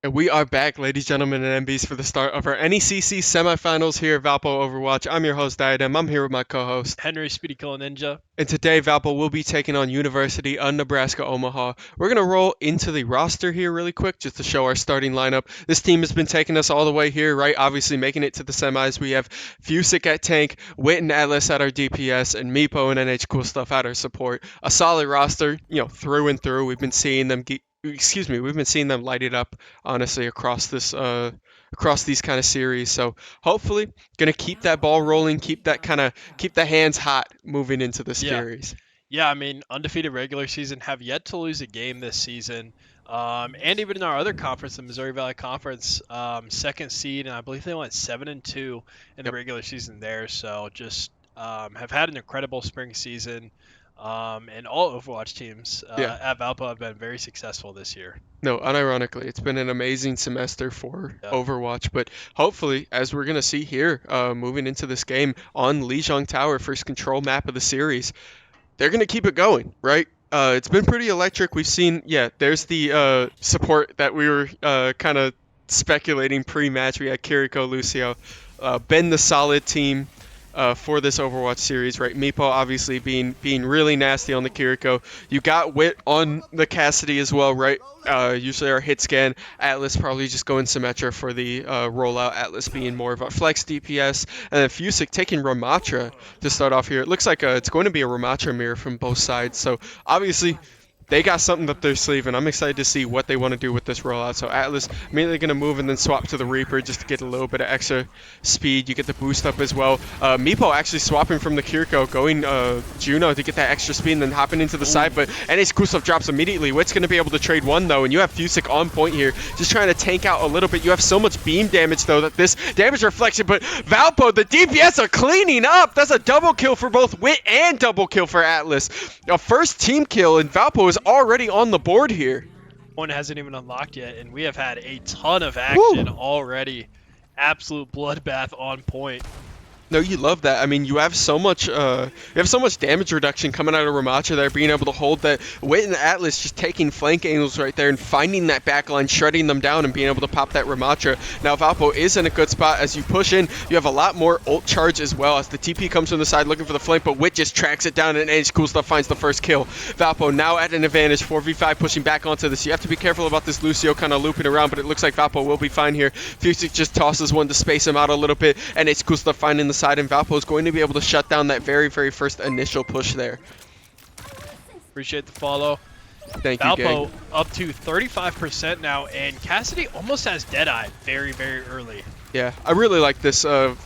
And we are back, ladies, gentlemen, and MBs, for the start of our NECC semifinals here at Valpo Overwatch. I'm your host, Diadem. I'm here with my co-host. Henry Speedy Killer Ninja. And today, Valpo will be taking on University of Nebraska Omaha. We're going to roll into the roster here really quick just to show our starting lineup. This team has been taking us all the way here, right? Obviously making it to the semis. We have Fusic at tank, Wit and Atlas at our DPS, and Meepo and NH Cool Stuff at our support. A solid roster, through and through. We've been seeing them we've been seeing them light it up, honestly, across these kind of series. So hopefully, gonna keep that ball rolling, keep the hands hot moving into the Yeah. series. Yeah, I mean, undefeated regular season, have yet to lose a game this season. And even in our other conference, the Missouri Valley Conference, second seed, and I believe they went 7-2 in the Yep. regular season there. So just have had an incredible spring season. And all Overwatch teams Yeah. at Valpo have been very successful this year. No, unironically, it's been an amazing semester for Yeah. Overwatch. But hopefully, as we're gonna see here, moving into this game on Lijiang Tower, first control map of the series, they're going to keep it going, right? It's been pretty electric. We've seen, there's the support that we were kind of speculating pre-match. We had Kiriko, Lucio, been the solid team for this Overwatch series, right? Meepo obviously being really nasty on the Kiriko. You got Wit on the Cassidy as well, right? Usually our hit scan. Atlas probably just going Symmetra for the rollout. Atlas being more of a flex DPS. And then Fusic taking Ramatra to start off here. It looks like it's going to be a Ramatra mirror from both sides. So obviously they got something up their sleeve, and I'm excited to see what they want to do with this rollout. So Atlas immediately going to move and then swap to the Reaper just to get a little bit of extra speed. You get the boost up as well. Meepo actually swapping from the Kiriko, going Juno to get that extra speed and then hopping into the side, but NH Kusov drops immediately. Wit's going to be able to trade one, though, and you have Fusic on point here, just trying to tank out a little bit. You have so much beam damage, though, that this damage reflection, but Valpo, the DPS are cleaning up. That's a double kill for both Wit and double kill for Atlas. A first team kill, and Valpo is already on the board here. One hasn't even unlocked yet, and we have had a ton of action Woo! already. Absolute bloodbath on point. No, you love that. I mean, you have so much damage reduction coming out of Ramatra there, being able to hold that. Wit and Atlas just taking flank angles right there and finding that backline, shredding them down and being able to pop that Ramatra. Now Valpo is in a good spot. As you push in, you have a lot more ult charge as well as the TP comes from the side looking for the flank, but Wit just tracks it down and NH Cool Stuff finds the first kill. Valpo now at an advantage, 4v5 pushing back onto this. You have to be careful about this Lucio kind of looping around, but it looks like Valpo will be fine here. Fusic just tosses one to space him out a little bit, and NH Cool Stuff finding the side, and Valpo is going to be able to shut down that very, very first initial push there. Appreciate the follow. Thank you, gang. Valpo up to 35% now, and Cassidy almost has Deadeye very, very early. Yeah, I really like this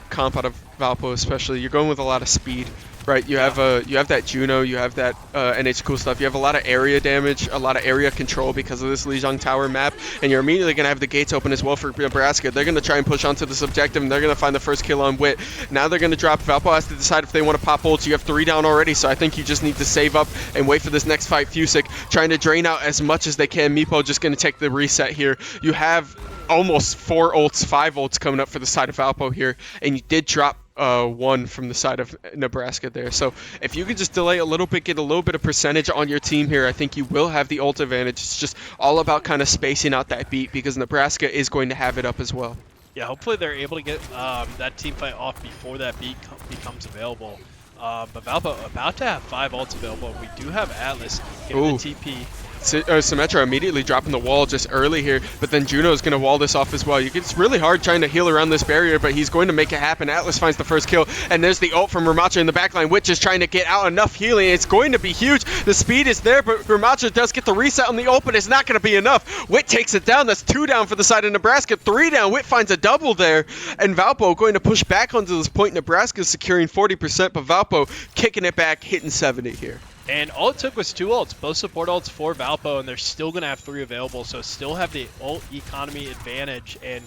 comp out of Valpo, especially. You're going with a lot of speed, right? You have that Juno, you have that NH Cool Stuff. You have a lot of area damage, a lot of area control because of this Lijiang Tower map, and you're immediately going to have the gates open as well for Nebraska. They're going to try and push onto this objective, and they're going to find the first kill on Wit. Now they're going to drop. Valpo has to decide if they want to pop ults. You have 3 down already, so I think you just need to save up and wait for this next fight. Fusic trying to drain out as much as they can. Meepo just going to take the reset here. You have almost 5 ults coming up for the side of Valpo here, and you did drop one from the side of Nebraska there. So if you could just delay a little bit, get a little bit of percentage on your team here, I think you will have the ult advantage. It's just all about kind of spacing out that beat because Nebraska is going to have it up as well. Yeah, hopefully they're able to get that team fight off before that beat becomes available. But Valpo about to have 5 ults available. We do have Atlas getting the TP. Symmetra immediately dropping the wall just early here, but then Juno is going to wall this off as well. It's really hard trying to heal around this barrier, but he's going to make it happen. Atlas finds the first kill, and there's the ult from Ramatra in the backline. Wit just trying to get out enough healing. It's going to be huge. The speed is there, but Ramatra does get the reset on the ult, but it's not going to be enough. Wit takes it down. That's 2 down for the side of Nebraska. 3 down. Wit finds a double there, and Valpo going to push back onto this point. Nebraska securing 40%, but Valpo kicking it back, hitting 70 here. And all it took was 2 ults, both support ults for Valpo, and they're still going to have 3 available, so still have the ult economy advantage. And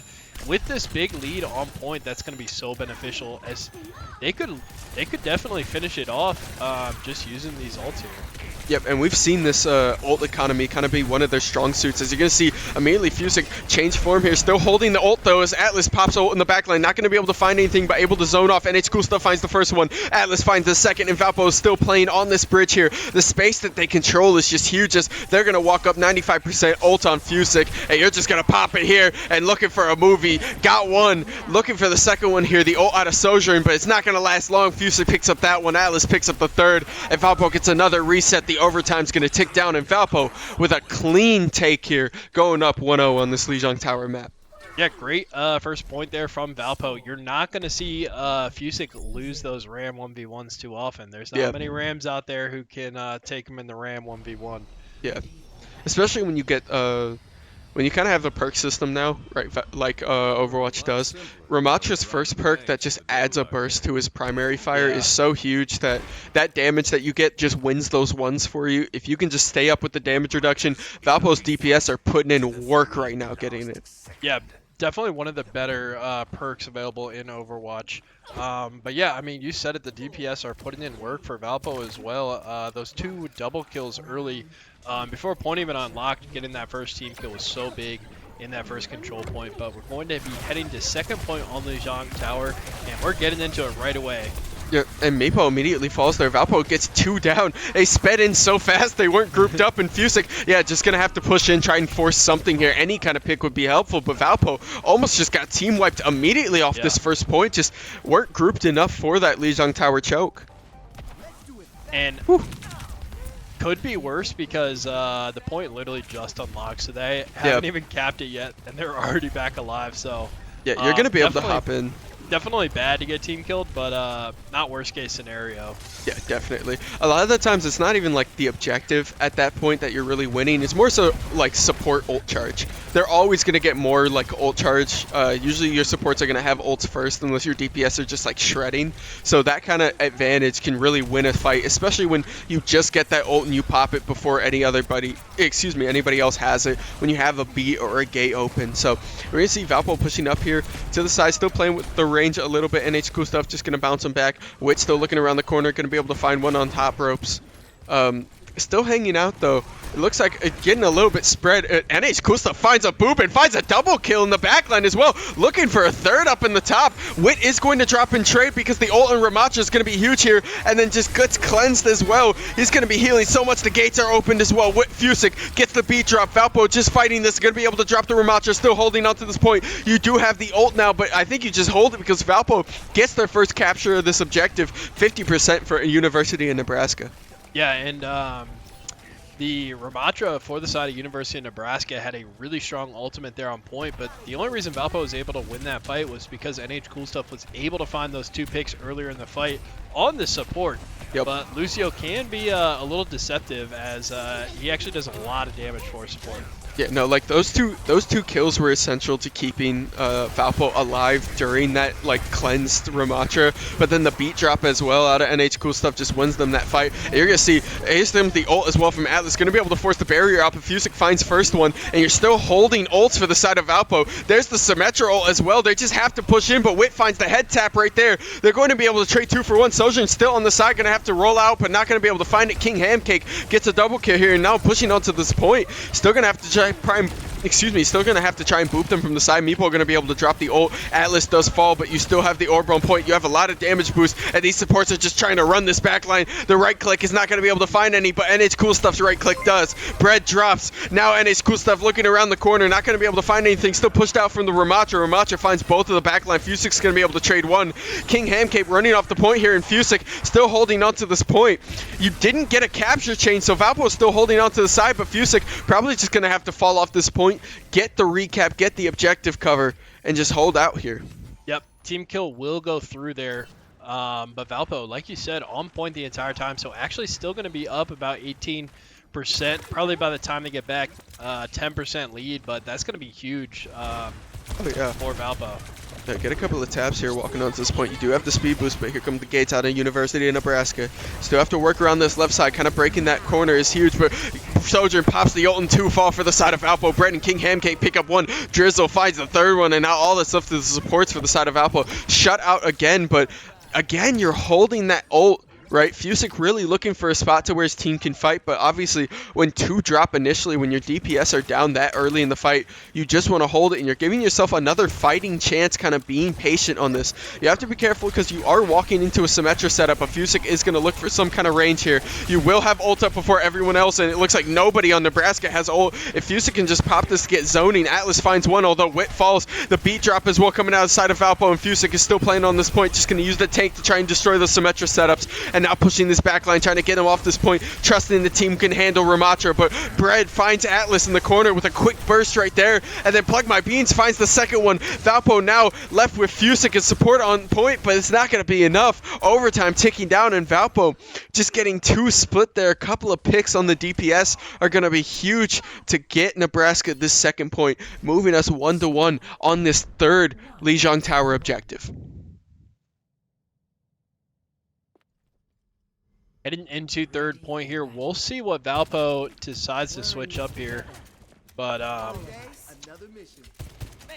with this big lead on point, that's going to be so beneficial, as they could definitely finish it off just using these ults here. Yep, and we've seen this ult economy kind of be one of their strong suits. As you're going to see, Immediately, Fusick change form here, still holding the ult though as Atlas pops ult in the backline. Not going to be able to find anything, but able to zone off. NH Cool Stuff finds the first one. Atlas finds the second, and Valpo is still playing on this bridge here. The space that they control is just huge as they're going to walk up 95% ult on Fusick, and you're just going to pop it here and looking for a movie. Got one. Looking for the second one here, the ult out of Sojourn, but it's not going to last long. Fusick picks up that one. Atlas picks up the third, and Valpo gets another reset. The overtime's going to tick down, and Valpo with a clean take here, going up 1-0 on this Lijiang Tower map. Yeah, great first point there from Valpo. You're not going to see Fusick lose those Ram 1v1s too often. There's not many Rams out there who can take him in the Ram 1v1. Yeah, especially when you get when you kind of have the perk system now, right? Like Overwatch does. Ramatra's first perk that just adds a burst to his primary fire is so huge that that damage that you get just wins those ones for you. If you can just stay up with the damage reduction, Valpo's DPS are putting in work right now getting it. Yeah, definitely one of the better perks available in Overwatch. But yeah, I mean, you said it, the DPS are putting in work for Valpo as well. Those 2 double kills early before point even unlocked, getting that first team kill was so big in that first control point. But we're going to be heading to second point on Lijiang Tower, and we're getting into it right away. Yeah, and Mapo immediately falls there. Valpo gets 2 down. They sped in so fast they weren't grouped up, and Fusick, yeah, just going to have to push in, try and force something here. Any kind of pick would be helpful, but Valpo almost just got team wiped immediately off this first point. Just weren't grouped enough for that Lijiang Tower choke. And could be worse because the point literally just unlocked, so they haven't even capped it yet, and they're already back alive. So yeah, you're going to be able to hop in. Definitely bad to get team killed, but not worst case scenario. Yeah, definitely. A lot of the times it's not even like the objective at that point that you're really winning. It's more so like support ult charge. They're always going to get more like ult charge. Usually your supports are going to have ults first unless your DPS are just like shredding. So that kind of advantage can really win a fight, especially when you just get that ult and you pop it before anybody else has it, when you have a beat or a gate open. So we're going to see Valpo pushing up here to the side, still playing with the range a little bit. NH Cool Stuff just going to bounce him back. Wit still looking around the corner, going to be able to find one on top ropes. Still hanging out though. It looks like it's getting a little bit spread. NH Cool Stuff finds a boop and finds a double kill in the backline as well. Looking for a third up in the top. Wit is going to drop in trade because the ult on Ramatra is going to be huge here. And then just gets cleansed as well. He's going to be healing so much. The gates are opened as well. Wit Fusick gets the beat drop. Valpo just fighting this. Going to be able to drop the Ramatra. Still holding on to this point. You do have the ult now, but I think you just hold it because Valpo gets their first capture of this objective. 50% for University of Nebraska. Yeah, and the Ramatra for the side of University of Nebraska had a really strong ultimate there on point, but the only reason Valpo was able to win that fight was because NH Cool Stuff was able to find those 2 picks earlier in the fight on the support. But Lucio can be a little deceptive as he actually does a lot of damage for support. Yeah, no, like those two kills were essential to keeping Valpo alive during that like cleansed Ramatra, but then the beat drop as well out of NH Cool Stuff just wins them that fight. And you're gonna see them the ult as well from Atlas, gonna be able to force the barrier up. If Fusick finds first one, and you're still holding ults for the side of Valpo. There's the Symmetra ult as well. They just have to push in, but Wit finds the head tap right there. They're going to be able to trade 2 for 1. Sojourn still on the side, gonna have to roll out, but not gonna be able to find it. King Hamcake gets a double kill here, and now pushing onto this point. Still gonna have to try still gonna have to try and boop them from the side. Meepo gonna be able to drop the ult. Atlas does fall, but you still have the orb on point. You have a lot of damage boost, and these supports are just trying to run this backline. The right click is not gonna be able to find any, but NH Cool Stuff's right click does. Bread drops. Now NH Cool Stuff looking around the corner, not gonna be able to find anything. Still pushed out from the Ramatra. Ramatra finds both of the backline. Fusick's gonna be able to trade one. King Hamcape running off the point here, and Fusick still holding on to this point. You didn't get a capture chain, so Valpo's still holding on to the side, but Fusick probably just gonna have to fall off this point, get the recap, get the objective cover, and just hold out here. Yep, team kill will go through there. But Valpo, like you said, on point the entire time, so actually still going to be up about 18%. Probably by the time they get back, 10% lead, but that's going to be huge for Valpo. Yeah, get a couple of taps here walking onto this point. You do have the speed boost, but here come the gates out of University of Nebraska. Still have to work around this left side. Kind of breaking that corner is huge, but Sojourn pops the ult and 2 fall for the side of Valpo. Brett and King Hamcake pick up 1. Drizzle finds the 3rd one, and now all this stuff to the supports for the side of Valpo. Shut out again, but again, you're holding that ult right? Fusick really looking for a spot to where his team can fight, but obviously when 2 drop initially, when your DPS are down that early in the fight, you just want to hold it, and you're giving yourself another fighting chance, kind of being patient on this. You have to be careful because you are walking into a Symmetra setup, but Fusick is going to look for some kind of range here. You will have ult up before everyone else, and it looks like nobody on Nebraska has ult. If Fusick can just pop this to get zoning, Atlas finds one, although Wit falls. The beat drop as well coming out of the side of Valpo, and Fusick is still playing on this point, just going to use the tank to try and destroy those Symmetra setups, and now pushing this backline, trying to get him off this point, trusting the team can handle Ramatra, but Bread finds Atlas in the corner with a quick burst right there, and then Plug My Beans finds the second one. Valpo now left with Fusick and support on point, but it's not going to be enough. Overtime ticking down, and Valpo just getting 2 split there. A couple of picks on the DPS are going to be huge to get Nebraska this second point, moving us 1-1 on this third Lijiang Tower objective. Heading into third point here, we'll see what Valpo decides to switch up here. But another mission. Man,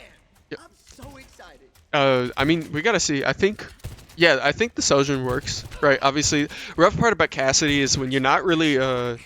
Yep. I'm so excited. I mean, we gotta see. I think the Sojourn works, right? Obviously, rough part about Cassidy is when you're not really,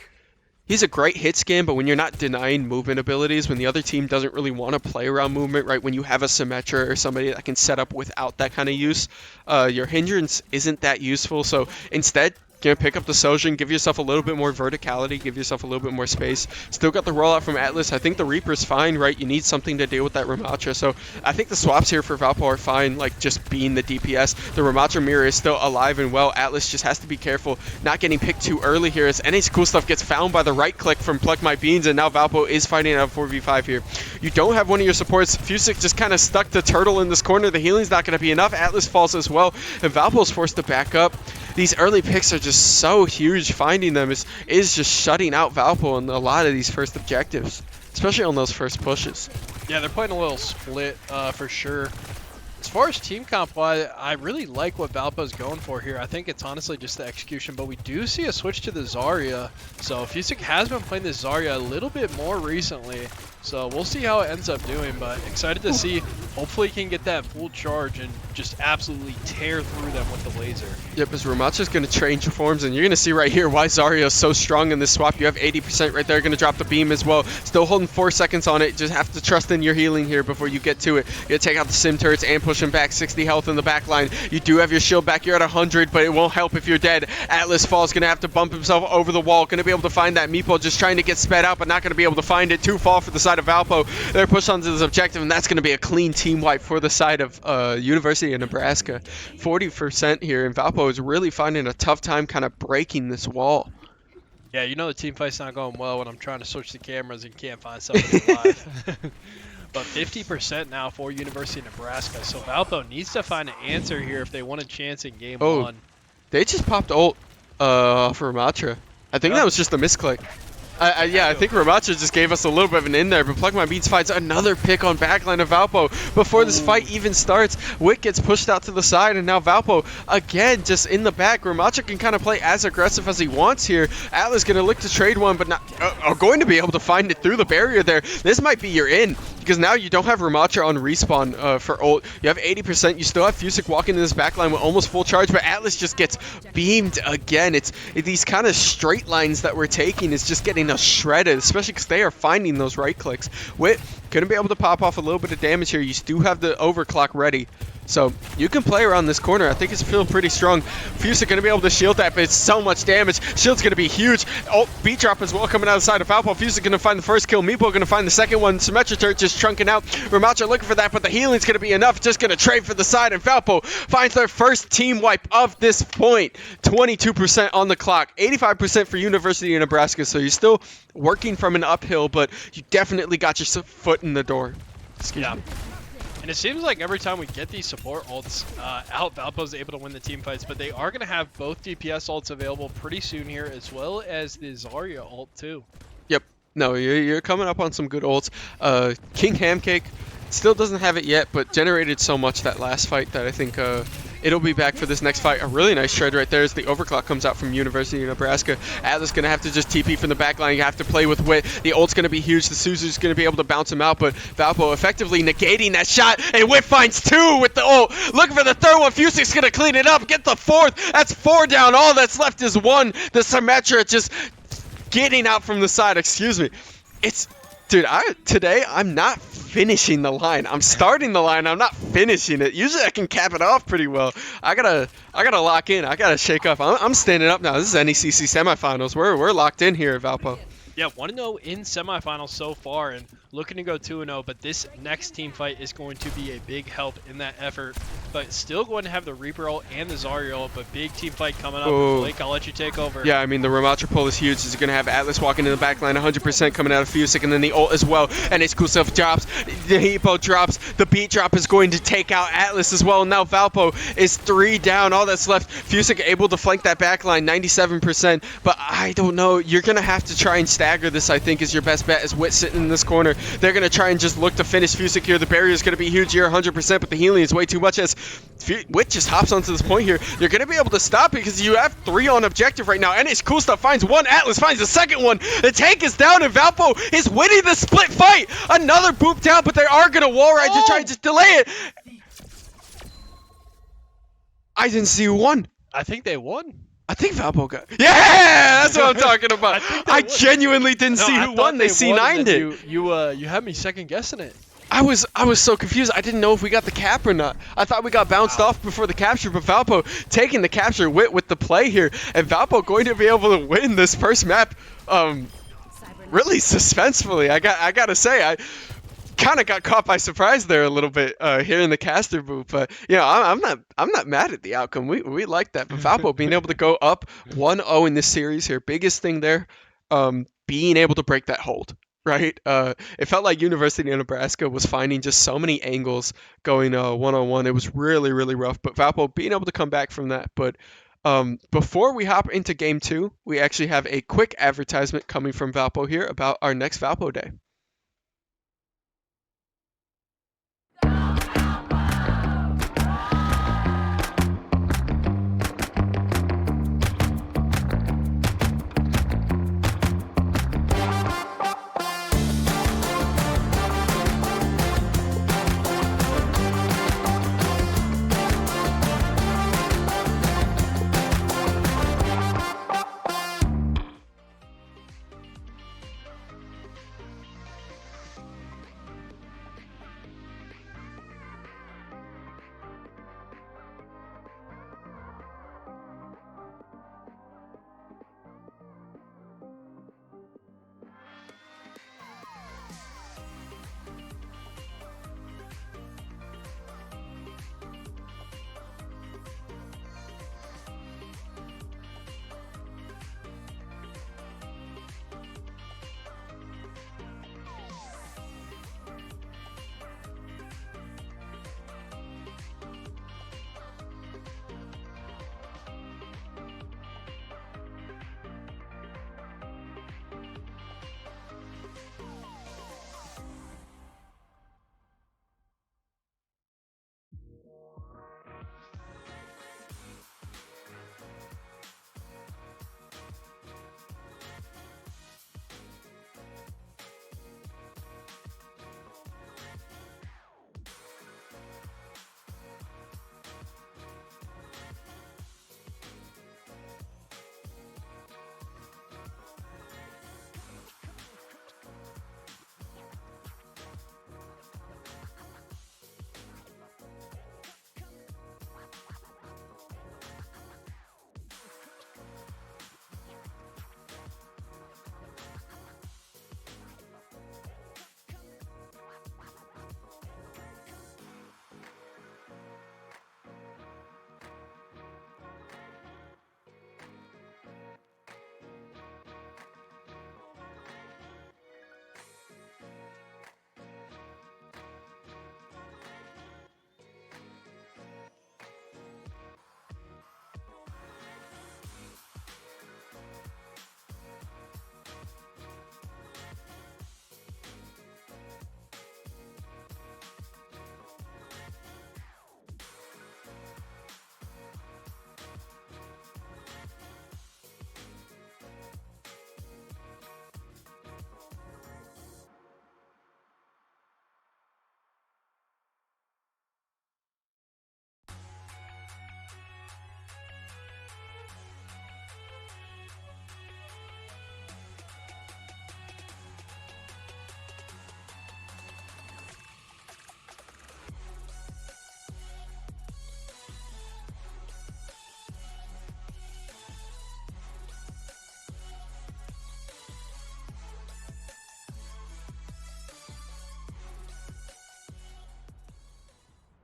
he's a great hit scan, but when you're not denying movement abilities, when the other team doesn't really want to play around movement, right? When you have a Symmetra or somebody that can set up without that kind of use, your hindrance isn't that useful. So instead, gonna pick up the Sojourn, give yourself a little bit more verticality, give yourself a little bit more space. Still got the rollout from Atlas. I think the Reaper's fine, right? You need something to deal with that Ramatra. So I think the swaps here for Valpo are fine, like just being the DPS. The Ramatra mirror is still alive and well. Atlas just has to be careful not getting picked too early here, as any cool stuff gets found by the right click from Pluck My Beans, and now Valpo is fighting out 4v5 here. You don't have one of your supports. Fusick just kind of stuck to Turtle in this corner. The healing's not going to be enough. Atlas falls as well, and Valpo's forced to back up. These early picks are just so huge. Finding them is just shutting out Valpo on a lot of these first objectives, especially on those first pushes. yeah, they're playing a little split for sure. As far as team comp wise, I really like what Valpo's going for here. I think it's honestly just the execution, but we do see a switch to the Zarya. So Fusick has been playing this Zarya a little bit more recently. So we'll see how it ends up doing, but excited to see. Hopefully he can get that full charge and just absolutely tear through them with the laser. Yep, as Ramacha's going to change forms, and you're going to see right here why Zarya is so strong in this swap. You have 80% right there, going to drop the beam as well. Still holding 4 seconds on it. Just have to trust in your healing here before you get to it. You're going to take out the Sim turrets and push him back. 60 health in the back line. You do have your shield back. You're at 100, but it won't help if you're dead. Atlas falls, going to have to bump himself over the wall. Going to be able to find that Meepo, just trying to get sped out, but not going to be able to find it. 2 fall for the side of Valpo. They're pushed onto this objective, and that's going to be a clean team wipe for the side of University of Nebraska. 40% here, and Valpo is really finding a tough time kind of breaking this wall. Yeah, you know the team fight's not going well when I'm trying to switch the cameras and can't find somebody live. But 50% now for University of Nebraska, so Valpo needs to find an answer here if they want a chance in game one. They just popped ult for Ramatra. I think that was just a misclick. Yeah, I think Ramatra just gave us a little bit of an in there, but Plug My Beats finds another pick on backline of Valpo. Before this fight even starts, Wick gets pushed out to the side, and now Valpo, again, just in the back. Ramatra can kind of play as aggressive as he wants here. Atlas going to look to trade one, but not are going to be able to find it through the barrier there. This might be your in, because now you don't have Ramatra on respawn for ult. You have 80%. You still have Fusick walking in this backline with almost full charge, but Atlas just gets beamed again. It's these kind of straight lines that we're taking is just getting us shredded, especially because they are finding those right clicks. Wit gonna be able to pop off a little bit of damage here. You do have the overclock ready, so you can play around this corner. I think it's feeling pretty strong. Fusick gonna be able to shield that, but it's so much damage. Shield's gonna be huge. Oh, beat drop as well coming out of the side of Valpo. Fusick gonna find the first kill. Meepo gonna find the second one. Symmetra turret just trunking out. Ramatra looking for that, but the healing's gonna be enough. Just gonna trade for the side, and Valpo finds their first team wipe of this point. 22% on the clock. 85% for University of Nebraska, so you're still working from an uphill, but you definitely got your foot in the door. Excuse me. And it seems like every time we get these support ults out, Valpo's able to win the team fights, but they are going to have both DPS ults available pretty soon here, as well as the Zarya ult too. Yep. No, you're coming up on some good ults. King Hamcake still doesn't have it yet, but generated so much that last fight that I think it'll be back for this next fight. A really nice trade right there as the overclock comes out from University of Nebraska. Atlas going to have to just TP from the back line. You have to play with Wit. The ult's going to be huge. The Suzu's going to be able to bounce him out, but Valpo effectively negating that shot, and Wit finds 2 with the ult. Looking for the third one. Fusik's going to clean it up, get the 4th. That's 4 down. All that's left is 1. The Symmetra just getting out from the side. Excuse me. Dude, today I'm not finishing the line. I'm starting the line. I'm not finishing it. Usually I can cap it off pretty well. I gotta lock in. I gotta shake up. I'm standing up now. This is NECC semifinals. We're locked in here at Valpo. Yeah, 1-0 in semifinals so far, and looking to go 2-0, but this next team fight is going to be a big help in that effort. But still going to have the Reaper ult and the Zarya ult, but big team fight coming up. Ooh. Blake, I'll let you take over. Yeah, I mean, the Ramatra pull is huge. He's going to have Atlas walking in the back line 100% coming out of Fusik, and then the ult as well. And Exclusive drops. The Hippo drops. The beat drop is going to take out Atlas as well. Now Valpo is 3 down. All that's left. Fusik able to flank that back line 97%. But I don't know. You're going to have to try and stagger this, I think, is your best bet, as Wit sitting in this corner. They're going to try and just look to finish Fusik here. The barrier is going to be huge here 100%, but the healing is way too much as Wit just hops onto this point here. You're going to be able to stop because you have 3 on objective right now, and it's cool stuff. Finds 1, Atlas finds the second one. The tank is down, and Valpo is winning the split fight. Another boop down, but they are going to wall ride to try and just delay it. I didn't see who won. I think they won. I think Valpo got. Yeah, that's what I'm talking about. I genuinely didn't see who won. They C9'd it. You had me second guessing it. I was so confused. I didn't know if we got the cap or not. I thought we got bounced off before the capture, but Valpo taking the capture with the play here, and Valpo going to be able to win this first map really suspensefully. I gotta say, I kind of got caught by surprise there a little bit here in the caster booth, but you know, I'm not mad at the outcome. We like that. But Valpo being able to go up 1-0 in this series here, biggest thing there, being able to break that hold. Right, it felt like University of Nebraska was finding just so many angles going one-on-one. It was really, really rough. But Valpo being able to come back from that. But before we hop into Game 2, we actually have a quick advertisement coming from Valpo here about our next Valpo Day.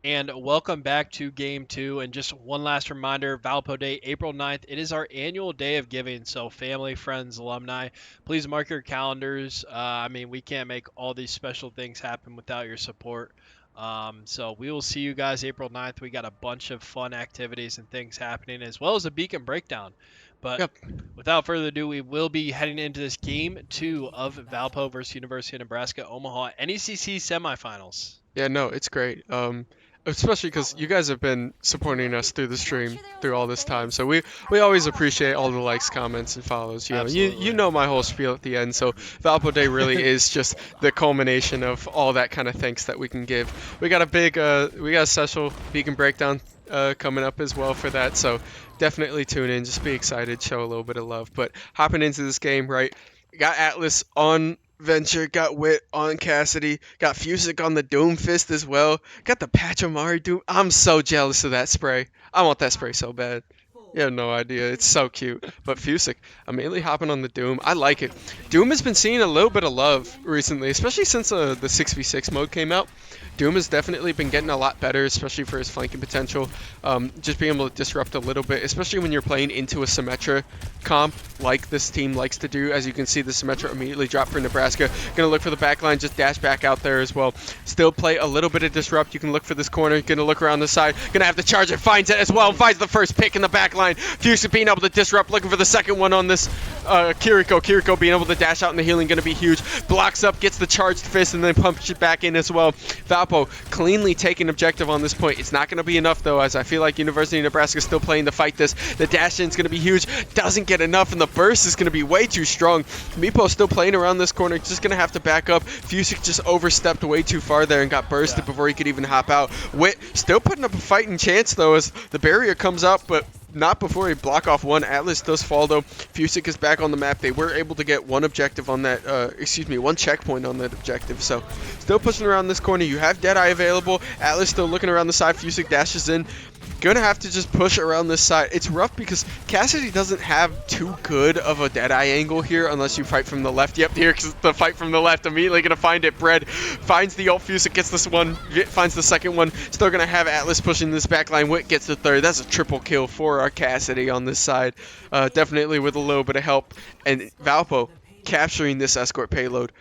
And welcome back to Game 2. And just one last reminder, Valpo Day, April 9th. It is our annual day of giving. So family, friends, alumni, please mark your calendars. I mean, we can't make all these special things happen without your support. So we will see you guys April 9th. We got a bunch of fun activities and things happening, as well as a beacon breakdown. But Yep. without further ado, we will be heading into this Game 2 of Valpo versus University of Nebraska Omaha NECC semifinals. Yeah, no, it's great. Especially because you guys have been supporting us through the stream through all this time. So we always appreciate all the likes, comments, and follows. You know, you Absolutely. know my whole spiel at the end. So Valpo Day really is just the culmination of all that kind of thanks that we can give. We got a special beacon breakdown coming up as well for that. So definitely tune in. Just be excited, show a little bit of love. But hopping into this game, right? Got Atlas on Venture, got Wit on Cassidy, got Fusic on the Doomfist as well, got the Pachimari Doom. I'm so jealous of that spray. I want that spray so bad. You have no idea. It's so cute. But Fusic, immediately hopping on the Doom. I like it. Doom has been seeing a little bit of love recently, especially since the 6v6 mode came out. Doom has definitely been getting a lot better, especially for his flanking potential. Just being able to disrupt a little bit, especially when you're playing into a Symmetra comp like this team likes to do. As you can see, the Symmetra immediately dropped for Nebraska. Gonna look for the backline, just dash back out there as well. Still play a little bit of disrupt. You can look for this corner. Gonna look around the side. Gonna have to charge it. Finds it as well. And finds the first pick in the backline. Fusic being able to disrupt. Looking for the second one on this Kiriko. Kiriko being able to dash out in the healing. Gonna be huge. Blocks up. Gets the charged fist and then pumps it back in as well. Valpo cleanly taking objective on this point. It's not gonna be enough though, as I feel like University of Nebraska is still playing to fight this. The dash in is gonna be huge. Doesn't get enough, and the burst is gonna be way too strong. Meepo still playing around this corner. Just gonna have to back up. Fusic just overstepped way too far there and got bursted before he could even hop out. Wit still putting up a fighting chance though, as the barrier comes out, but not before he block off one. Atlas does fall though. Fusic is back on the map. They were able to get one objective on that, one checkpoint on that objective. So still pushing around this corner. You have Deadeye available. Atlas still looking around the side. Fusic dashes in. Gonna have to just push around this side. It's rough because Cassidy doesn't have too good of a Deadeye angle here unless you fight from the left. Yep, here's the fight from the left. Immediately gonna find it. Bread finds the ult. Fusic gets this one, finds the second one. Still gonna have Atlas pushing this backline. Wit gets the third. That's a triple kill for our Cassidy on this side. Definitely with a little bit of help. And Valpo capturing this escort payload.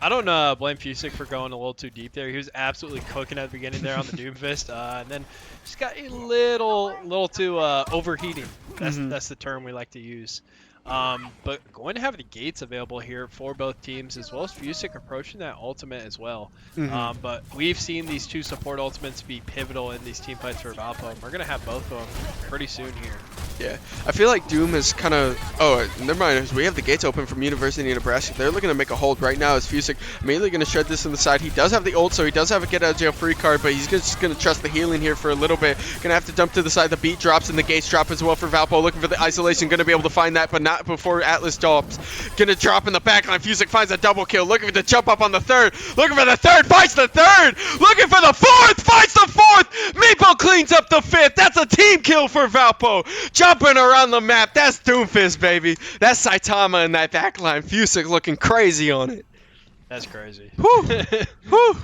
I don't blame Fusic for going a little too deep there. He was absolutely cooking at the beginning there on the Doomfist, and then just got a little too overheating. That's the term we like to use. But going to have the gates available here for both teams, as well as Fusic approaching that ultimate as well. But we've seen these two support ultimates be pivotal in these team fights for Valpo, and we're going to have both of them pretty soon here. Yeah, I feel like Doom is kind of... Oh, never mind. We have the gates open from University of Nebraska. They're looking to make a hold right now as Fusic mainly going to shred this on the side. He does have the ult, so he does have a get out of jail free card, but he's just going to trust the healing here for a little bit. Going to have to jump to the side. The beat drops and the gates drop as well for Valpo. Looking for the isolation. Going to be able to find that, but not before Atlas drops. Going to drop in the backline. Fusic finds a double kill. Looking for the jump up on the third. Looking for the third. Finds the third. Looking for the fourth. Finds the fourth. Meepo cleans up the fifth. That's a team kill for Valpo. Jumping around the map. That's Doomfist, baby. That's Saitama in that backline. Fusic looking crazy on it. That's crazy. Whew. Whew.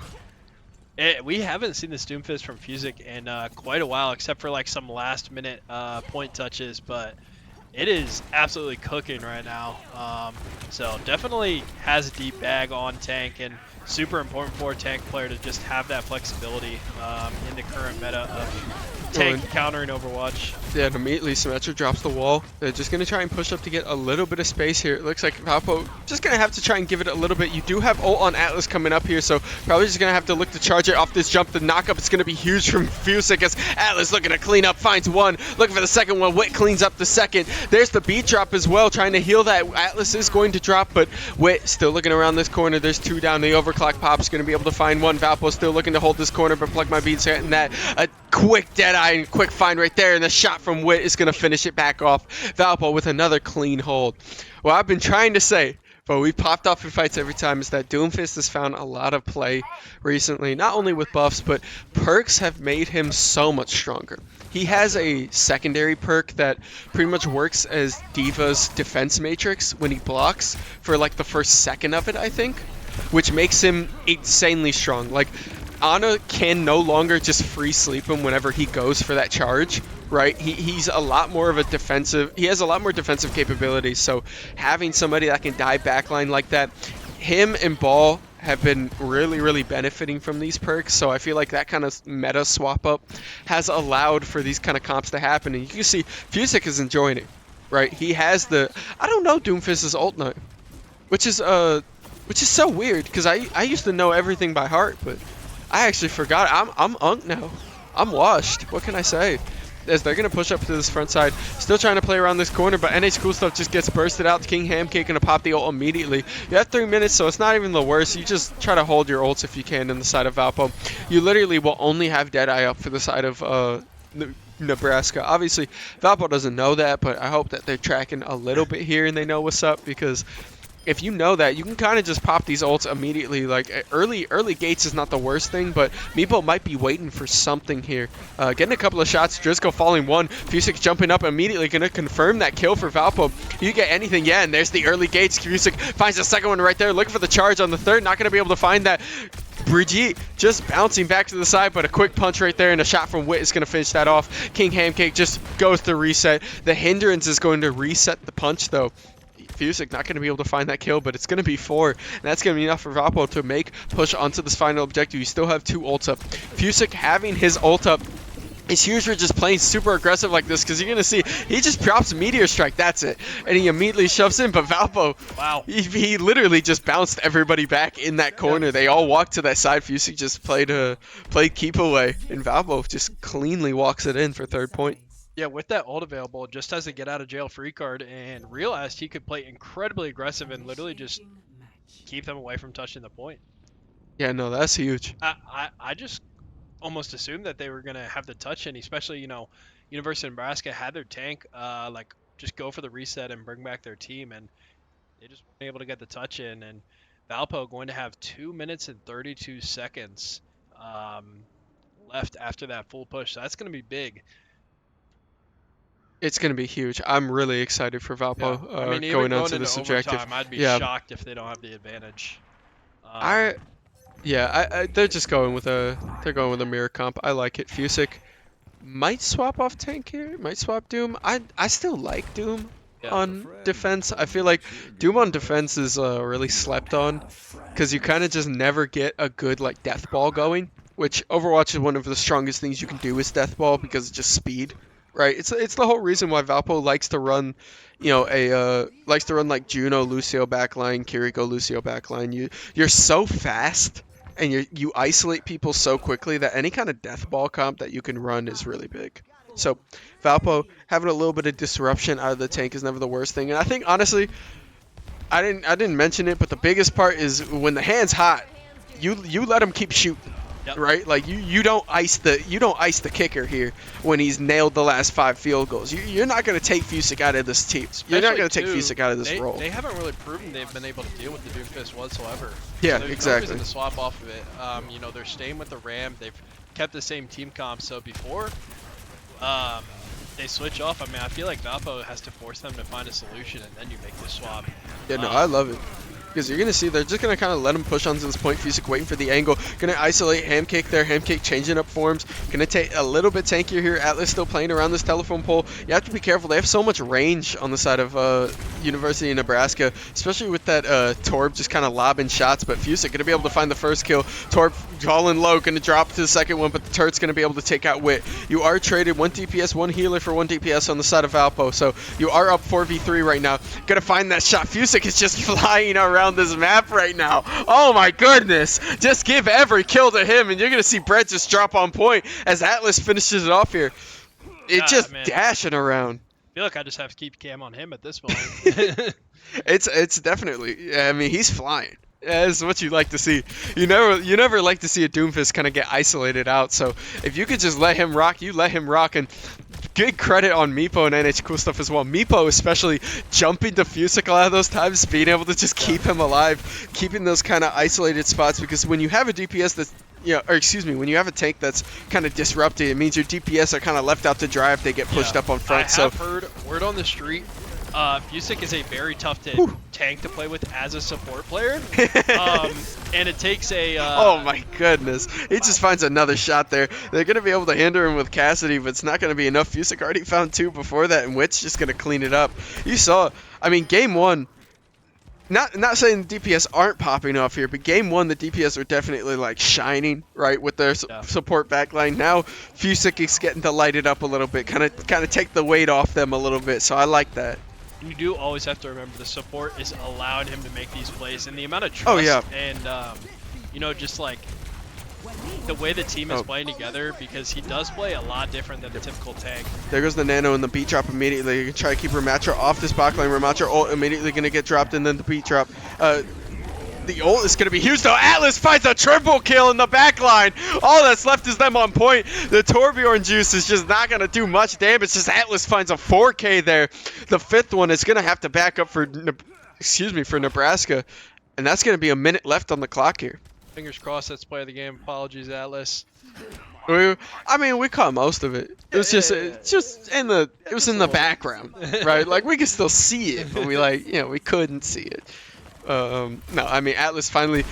We haven't seen this Doomfist from Fusic in quite a while, except for like some last minute point touches, but it is absolutely cooking right now. So definitely has a deep bag on tank, and super important for a tank player to just have that flexibility in the current meta of tank countering Overwatch. Yeah, and immediately Symmetra drops the wall. They're just going to try and push up to get a little bit of space here. It looks like Valpo just going to have to try and give it a little bit. You do have ult on Atlas coming up here, so probably just going to have to look to charge it off this jump. The knockup is going to be huge from Fusic as Atlas looking to clean up, finds one. Looking for the second one. Wit cleans up the second. There's the beat drop as well, trying to heal that. Atlas is going to drop, but Wit still looking around this corner. There's two down. The overclock pop is going to be able to find one. Valpo still looking to hold this corner, but Plug My Beat's getting that. A quick Deadeye and quick find right there, and the shot from Wit is going to finish it back off. Valpo with another clean hold. What I've been trying to say, but we popped off in fights every time, is that Doomfist has found a lot of play recently, not only with buffs, but perks have made him so much stronger. He has a secondary perk that pretty much works as D.Va's defense matrix when he blocks for like the first second of it, I think, which makes him insanely strong. Like, Ana can no longer just free sleep him whenever he goes for that charge, right? He's a lot more of a defensive. He has a lot more defensive capabilities. So having somebody that can dive backline like that, him and Ball have been really benefiting from these perks. So I feel like that kind of meta swap up has allowed for these kind of comps to happen. And you can see Fusick is enjoying it, right? He has the, I don't know Doomfist's ult now, which is so weird because I used to know everything by heart, but I actually forgot. I'm unk now. I'm washed. What can I say? As they're gonna push up to this front side, still trying to play around this corner, but NH Cool Stuff just gets bursted out. King Hamcake gonna pop the ult immediately. You have 3 minutes, so it's not even the worst. You just try to hold your ults if you can in the side of Valpo. You literally will only have Deadeye up for the side of Nebraska. Obviously, Valpo doesn't know that, but I hope that they're tracking a little bit here and they know what's up, because if you know that, you can kind of just pop these ults immediately. Like early gates is not the worst thing, but Meepo might be waiting for something here. Getting a couple of shots, Driscoll falling one, Fusick jumping up immediately, gonna confirm that kill for Valpo. You get anything, yeah, and there's the early gates. Fusick finds the second one right there, looking for the charge on the third, not gonna be able to find that. Brigitte just bouncing back to the side, but a quick punch right there and a shot from Wit is going to finish that off. King Hamcake just goes to reset. The hindrance is going to reset the punch, though. Fusick not going to be able to find that kill, but it's going to be 4. And that's going to be enough for Valpo to make push onto this final objective. You still have 2 ults up. Fusick having his ult up is huge for just playing super aggressive like this, because you're going to see he just drops Meteor Strike, that's it. And he immediately shoves in, but Valpo, wow, he literally just bounced everybody back in that corner. Yeah. They all walked to that side. Fusick just played keep away, and Valpo just cleanly walks it in for 3rd point. Yeah, with that ult available, just has a get out of jail free card and realized he could play incredibly aggressive and literally just keep them away from touching the point. Yeah, no, that's huge. I just almost assumed that they were going to have the touch in, especially, University of Nebraska had their tank, just go for the reset and bring back their team, and they just weren't able to get the touch in. And Valpo going to have 2 minutes and 32 seconds left after that full push. So that's going to be big. It's going to be huge. I'm really excited for Valpo going on to this objective. I'd be shocked if they don't have the advantage. They're just going with a mirror comp. I like it. Fusick might swap off tank here. Might swap Doom. I still like Doom on defense. I feel like Doom on defense is really slept on, because you kind of just never get a good death ball going. Which Overwatch is one of the strongest things you can do is death ball, because it's just speed. Right, it's the whole reason why Valpo likes to run, like Juno Lucio backline, Kiriko Lucio backline. You're so fast, and you isolate people so quickly that any kind of death ball comp that you can run is really big. So Valpo having a little bit of disruption out of the tank is never the worst thing. And I think honestly, I didn't mention it, but the biggest part is when the hand's hot, you let him keep shooting. Yep. Right, like you don't ice the kicker here when he's nailed the last 5 field goals. You're not going to take Fusick out of this team. You're not going to take Fusick out of this role. They haven't really proven they've been able to deal with the Doomfist whatsoever. Yeah, so exactly. No reason to swap off of it. They're staying with the Ram. They've kept the same team comp. So before they switch off, I feel like Valpo has to force them to find a solution, and then you make the swap. Yeah, no, I love it. Because you're going to see they're just going to kind of let him push onto this point. Fusick waiting for the angle. Going to isolate Hamcake there. Hamcake changing up forms. Going to take a little bit tankier here. Atlas still playing around this telephone pole. You have to be careful. They have so much range on the side of University of Nebraska, especially with that Torb just kind of lobbing shots. But Fusick going to be able to find the first kill. Torb falling low. Going to drop to the second one, but the turret's going to be able to take out Wit. You are traded 1 DPS, 1 healer for 1 DPS on the side of Valpo. So you are up 4v3 right now. Going to find that shot. Fusick is just flying around this map right now. Oh my goodness. Just give every kill to him, and you're going to see Brett just drop on point as Atlas finishes it off here. It's just dashing around. I feel like I just have to keep cam on him at this point. It's definitely, he's flying. That's what you like to see. You never like to see a Doomfist kind of get isolated out. So if you could just let him rock, you let him rock. And good credit on Meepo and NH Cool Stuff as well. Meepo especially jumping to Fusick a lot of those times, being able to just keep him alive, keeping those kind of isolated spots. Because when you have a DPS that's when you have a tank that's kind of disrupted, it means your DPS are kind of left out to dry if they get pushed up on front. I have heard word on the street Fusik is a very tough tank to play with as a support player. And it takes a... oh my goodness. He just finds another shot there. They're going to be able to hinder him with Cassidy, but it's not going to be enough. Fusik already found 2 before that, and Wit's just going to clean it up. You saw, I mean, game 1, not saying the DPS aren't popping off here, but game 1, the DPS are definitely like shining, right, with their support backline. Now, Fusik is getting to light it up a little bit, kind of take the weight off them a little bit, so I like that. You do always have to remember the support is allowing him to make these plays, and the amount of trust and you know, just like the way the team is playing together, because he does play a lot different than the typical tank. There goes the nano and the beat drop immediately. You can try to keep Ramatra off this backline. Ramatra ult immediately going to get dropped, and then the beat drop. The ult is going to be huge, though. Atlas finds a triple kill in the backline. All that's left is them on point. The Torbjorn juice is just not going to do much damage. Just Atlas finds a 4K there. The 5th one is going to have to back up for, for Nebraska. And that's going to be a minute left on the clock here. Fingers crossed that's play of the game. Apologies, Atlas. I mean, we caught most of it. It was just in the background, right? Like, we could still see it, but we couldn't see it. No, I mean, Atlas finally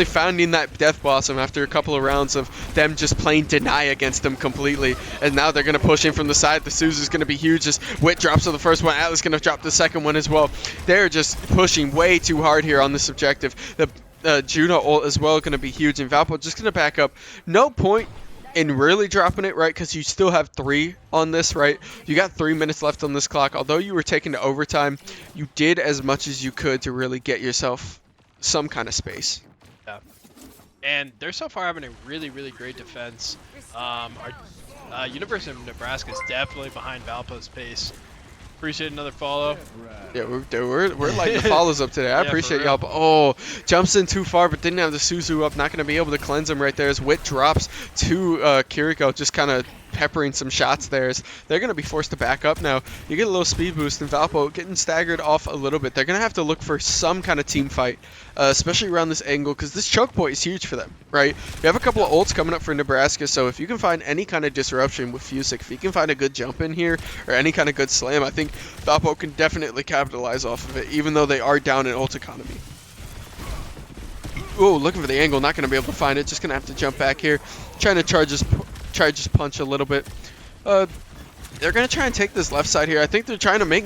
finding that Death Blossom after a couple of rounds of them just playing deny against them completely. And now they're going to push in from the side. The Suzu's going to be huge. Just Wit drops on the first one. Atlas going to drop the second one as well. They're just pushing way too hard here on this objective. The Juno ult as well going to be huge. And Valpo just going to back up. No point in really dropping it, right? Because you still have 3 on this, right? You got 3 minutes left on this clock. Although you were taken to overtime, you did as much as you could to really get yourself some kind of space. Yeah. And they're so far having a really, really great defense. Our University of Nebraska is definitely behind Valpo's pace. Appreciate another follow. Yeah, we're lighting the follows up today. I appreciate y'all. Oh, jumps in too far, but didn't have the Suzu up. Not going to be able to cleanse him right there as Wit drops to Kiriko, just kind of peppering some shots there. They're going to be forced to back up now. You get a little speed boost, and Valpo getting staggered off a little bit. They're going to have to look for some kind of team fight, especially around this angle, because this choke point is huge for them, right? You have a couple of ults coming up for Nebraska, so if you can find any kind of disruption with Fusik, if you can find a good jump in here, or any kind of good slam, I think Valpo can definitely capitalize off of it, even though they are down in ult economy. Oh, looking for the angle, not going to be able to find it, just going to have to jump back here, trying to try just punch a little bit. They're going to try and take this left side here. I think they're trying to make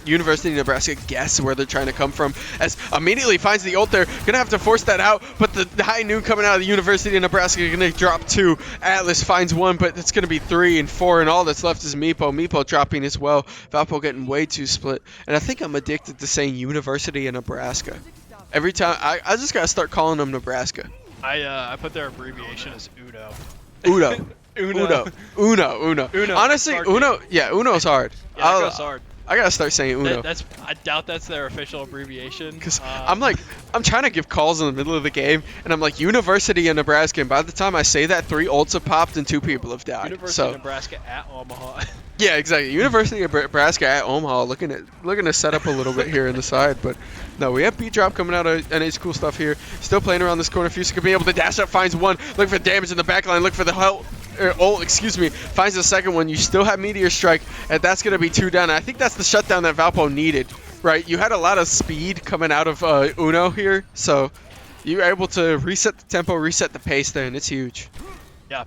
University of Nebraska guess where they're trying to come from. As immediately finds the ult there. Going to have to force that out. But the high noon coming out of the University of Nebraska going to drop 2. Atlas finds 1, but it's going to be 3 and 4. And all that's left is Meepo. Meepo dropping as well. Valpo getting way too split. And I think I'm addicted to saying University of Nebraska. Every time, I just got to start calling them Nebraska. I put their abbreviation as UNO. Uno. Uno. Honestly, Uno's hard. Yeah, it goes hard. I gotta start saying Uno. I doubt that's their official abbreviation. Because I'm trying to give calls in the middle of the game, and I'm like, University of Nebraska, and by the time I say that, 3 ults have popped and 2 people have died. University of Nebraska at Omaha. Yeah, exactly. University of Nebraska at Omaha, looking to set up a little bit here in the side, but no, we have beat drop coming out of NH cool stuff here. Still playing around this corner. Fusik could be able to dash up, finds 1. Look for damage in the backline. Look for the ult. Finds the second one. You still have Meteor Strike, and that's going to be 2 down. I think that's the shutdown that Valpo needed, right? You had a lot of speed coming out of Uno here, so you were able to reset the tempo, reset the pace there, and it's huge. Yeah.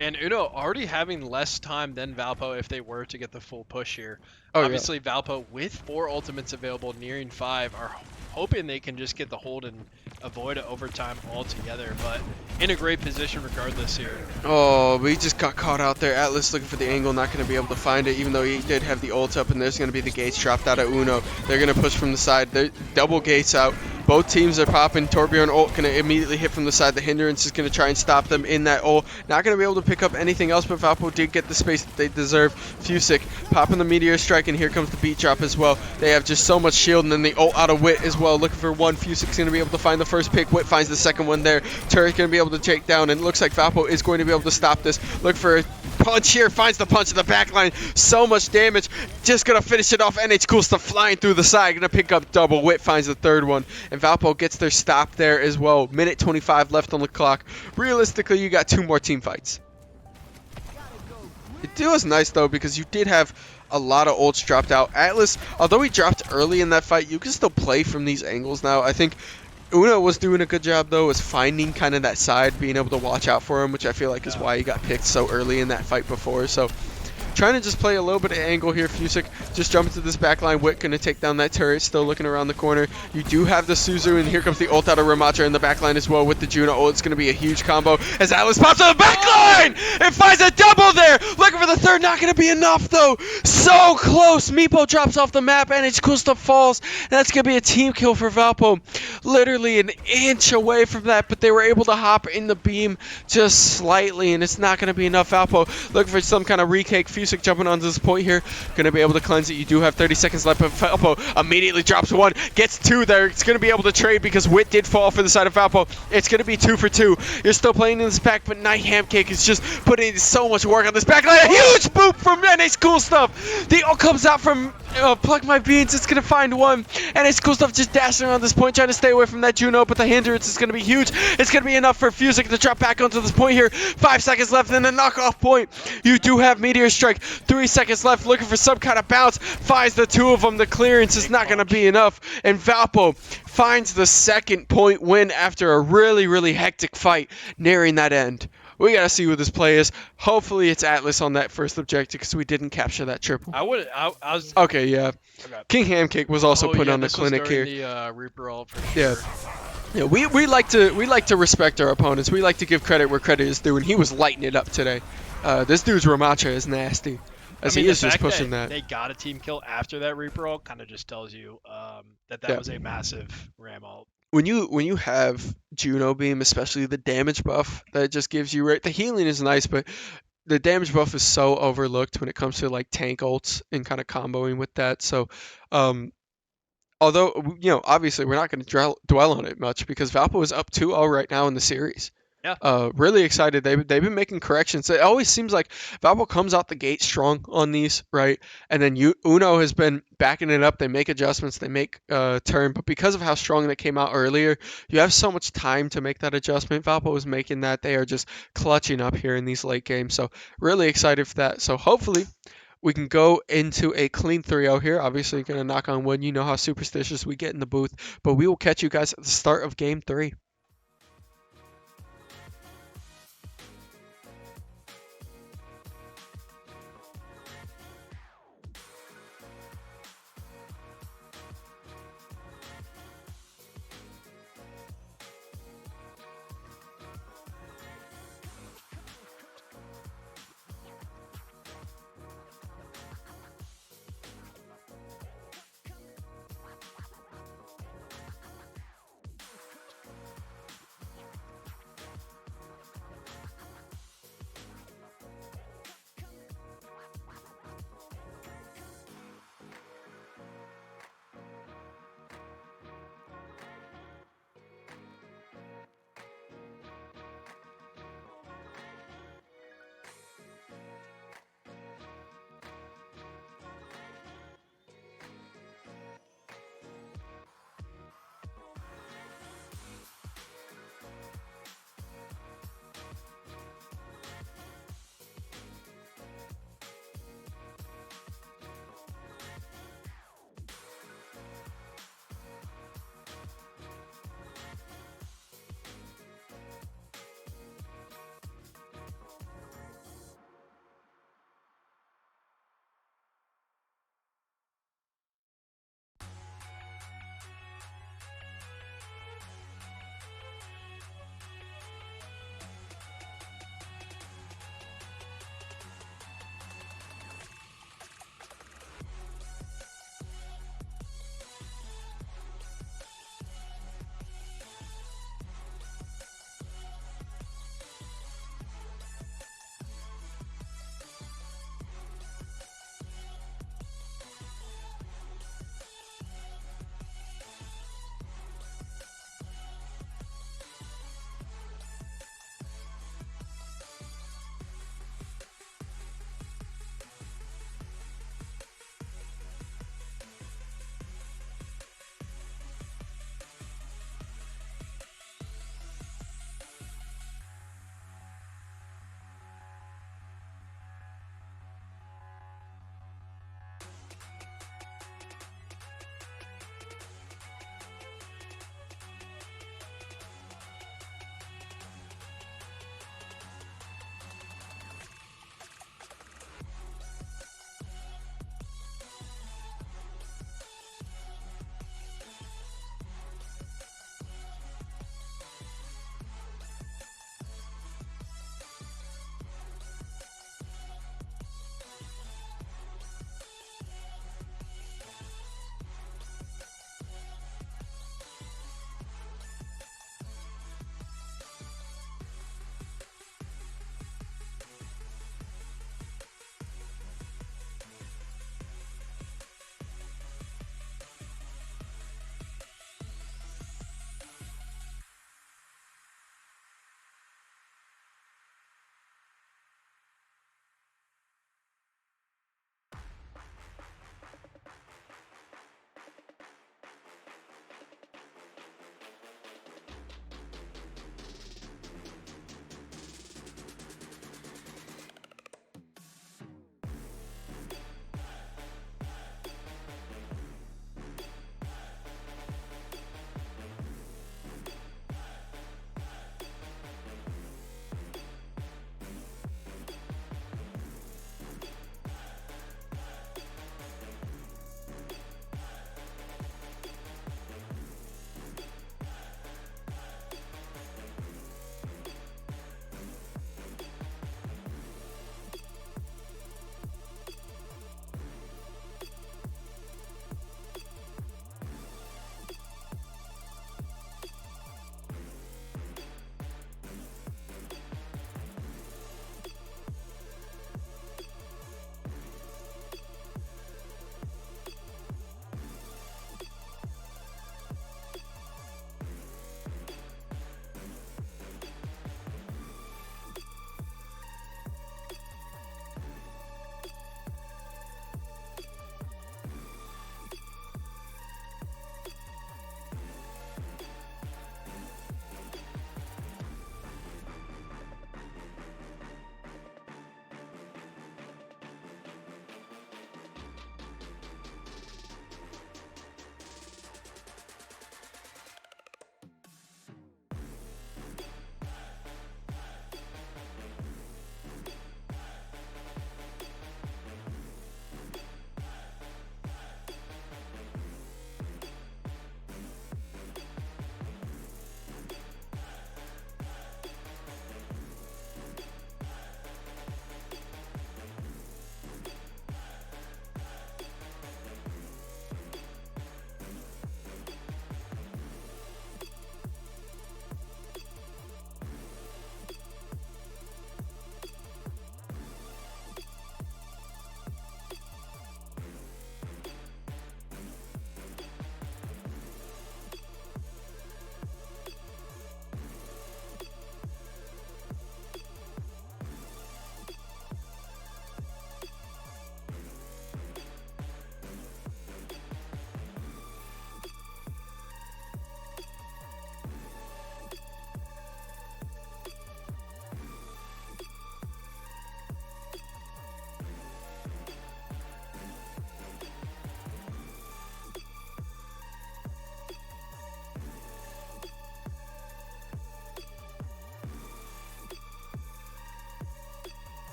And Uno already having less time than Valpo if they were to get the full push here. Obviously, Valpo with 4 ultimates available, nearing 5, are hoping they can just get the hold and avoid an overtime altogether, but in a great position regardless here. Oh, we just got caught out there. Atlas looking for the angle, not going to be able to find it, even though he did have the ult up, and there's going to be the gates dropped out of Uno. They're going to push from the side. They're double gates out. Both teams are popping. Torbjorn ult going to immediately hit from the side. The hindrance is going to try and stop them in that ult. Not going to be able to pick up anything else, but Valpo did get the space that they deserve. Fusik popping the Meteor Strike, and here comes the beat drop as well. They have just so much shield, and then the ult out of Wit as well. Looking for 1. Fusik's going to be able to find the first pick. Wit finds the second one there. Turret going to be able to take down, and it looks like Valpo is going to be able to stop this. Look for a punch here. Finds the punch in the back line. So much damage. Just going to finish it off. NH Cool stuff flying through the side. Going to pick up double. Wit finds the third one, and Valpo gets their stop there as well. Minute 25 left on the clock. Realistically, you got 2 more team fights. It was nice though, because you did have A lot of ults dropped out. Atlas, although he dropped early in that fight, you can still play from these angles now. I think Uno was doing a good job, though, was finding kind of that side, being able to watch out for him, which I feel like is why he got picked so early in that fight before. So trying to just play a little bit of angle here. Fusick just jumping to this backline. Witt going to take down that turret. Still looking around the corner. You do have the Suzu, and here comes the ult out of Ramatra in the backline as well with the Juno ult. It's going to be a huge combo as Atlas pops on the backline and finds a double there. Looking for the third. Not going to be enough, though. So close. Meepo drops off the map, and it's Kusta falls. That's going to be a team kill for Valpo. Literally an inch away from that, but they were able to hop in the beam just slightly, and it's not going to be enough. Valpo looking for some kind of recake. Fusick jumping onto this point here. Going to be able to cleanse it. You do have 30 seconds left, but Valpo immediately drops one. Gets two there. It's going to be able to trade because Witt did fall for the side of Valpo. It's going to be 2 for 2. You're still playing in this back, but Night Hamcake is just putting so much work on this back line. A huge boop from NECC Cool Stuff. The ult comes out from Pluck My Beans. It's going to find one. And NECC Cool Stuff just dashing around this point, trying to stay away from that Juno, but the hindrance is going to be huge. It's going to be enough for Fusick to drop back onto this point here. 5 seconds left, and a knockoff point. You do have Meteor Strike. 3 seconds left, looking for some kind of bounce. Finds the two of them. The clearance is not going to be enough. And Valpo finds the second point win after a really, really hectic fight nearing that end. We got to see what this play is. Hopefully it's Atlas on that first objective because we didn't capture that triple. I was. Okay, yeah. Okay. King Hamcake was also put on the this clinic was here. during the Reaper ult for Yeah. sure. Yeah, we like to respect our opponents. We like to give credit where credit is due, and he was lighting it up today. This dude's Ramatra is nasty, as I mean, he is the just fact pushing that that. they got a team kill after that Reaper ult kind of just tells you that Yeah. was a massive Ram ult. When you have Juno Beam, especially the damage buff that it just gives you, right? The healing is nice, but the damage buff is so overlooked when it comes to like tank ults and kind of comboing with that. So, although obviously we're not going to dwell on it much because Valpo is up 2-0 right now in the series. Yeah. Really excited. They've been making corrections. It always seems like Valpo comes out the gate strong on these, right? And then Uno has been backing it up. They make adjustments. They make turn. But because of how strong they came out earlier, you have so much time to make that adjustment. Valpo is making that. They are just clutching up here in these late games. So really excited for that. So hopefully we can go into a clean 3-0 here. Obviously, going to knock on wood. You know how superstitious we get in the booth. But we will catch you guys at the start of game 3.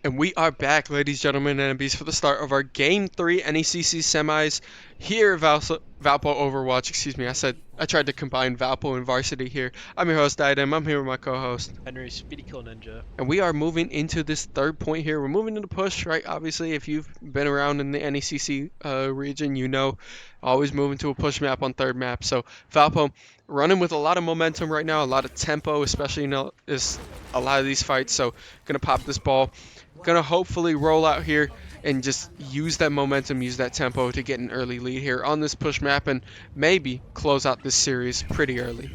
And we are back, ladies, gentlemen, and NBs, for the start of our Game 3 NECC semis here at Valpo Overwatch. Excuse me, I tried to combine Valpo and Varsity here. I'm your host, Diadem. I'm here with my co-host. Henry, Speedy Kill Ninja. And we are moving into this third point here. We're moving into push, right? Obviously, if you've been around in the NECC region, you know always moving to a push map on third map. So Valpo running with a lot of momentum right now, a lot of tempo, especially is a lot of these fights. So gonna pop this ball. Gonna hopefully roll out here and just use that momentum, use that tempo to get an early lead here on this push map and maybe close out this series pretty early.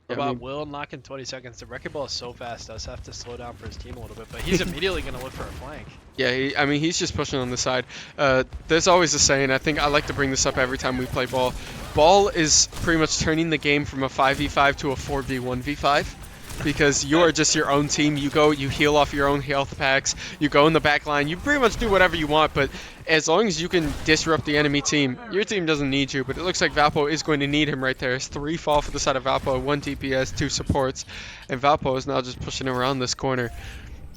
What about Will knocking 20 seconds? The wrecking ball is so fast, does have to slow down for his team a little bit, but he's immediately going to look for a flank. Yeah, I mean, he's just pushing on the side. There's always a saying, I think I like to bring this up every time we play ball. Ball is pretty much turning the game from a 5v5 to a 4v1v5. Because you are just your own team. You go, you heal off your own health packs. You go in the back line. You pretty much do whatever you want. But as long as you can disrupt the enemy team, your team doesn't need you. But it looks like Valpo is going to need him right there. It's 3 fall for the side of Valpo, 1 DPS, 2 supports. And Valpo is now just pushing around this corner.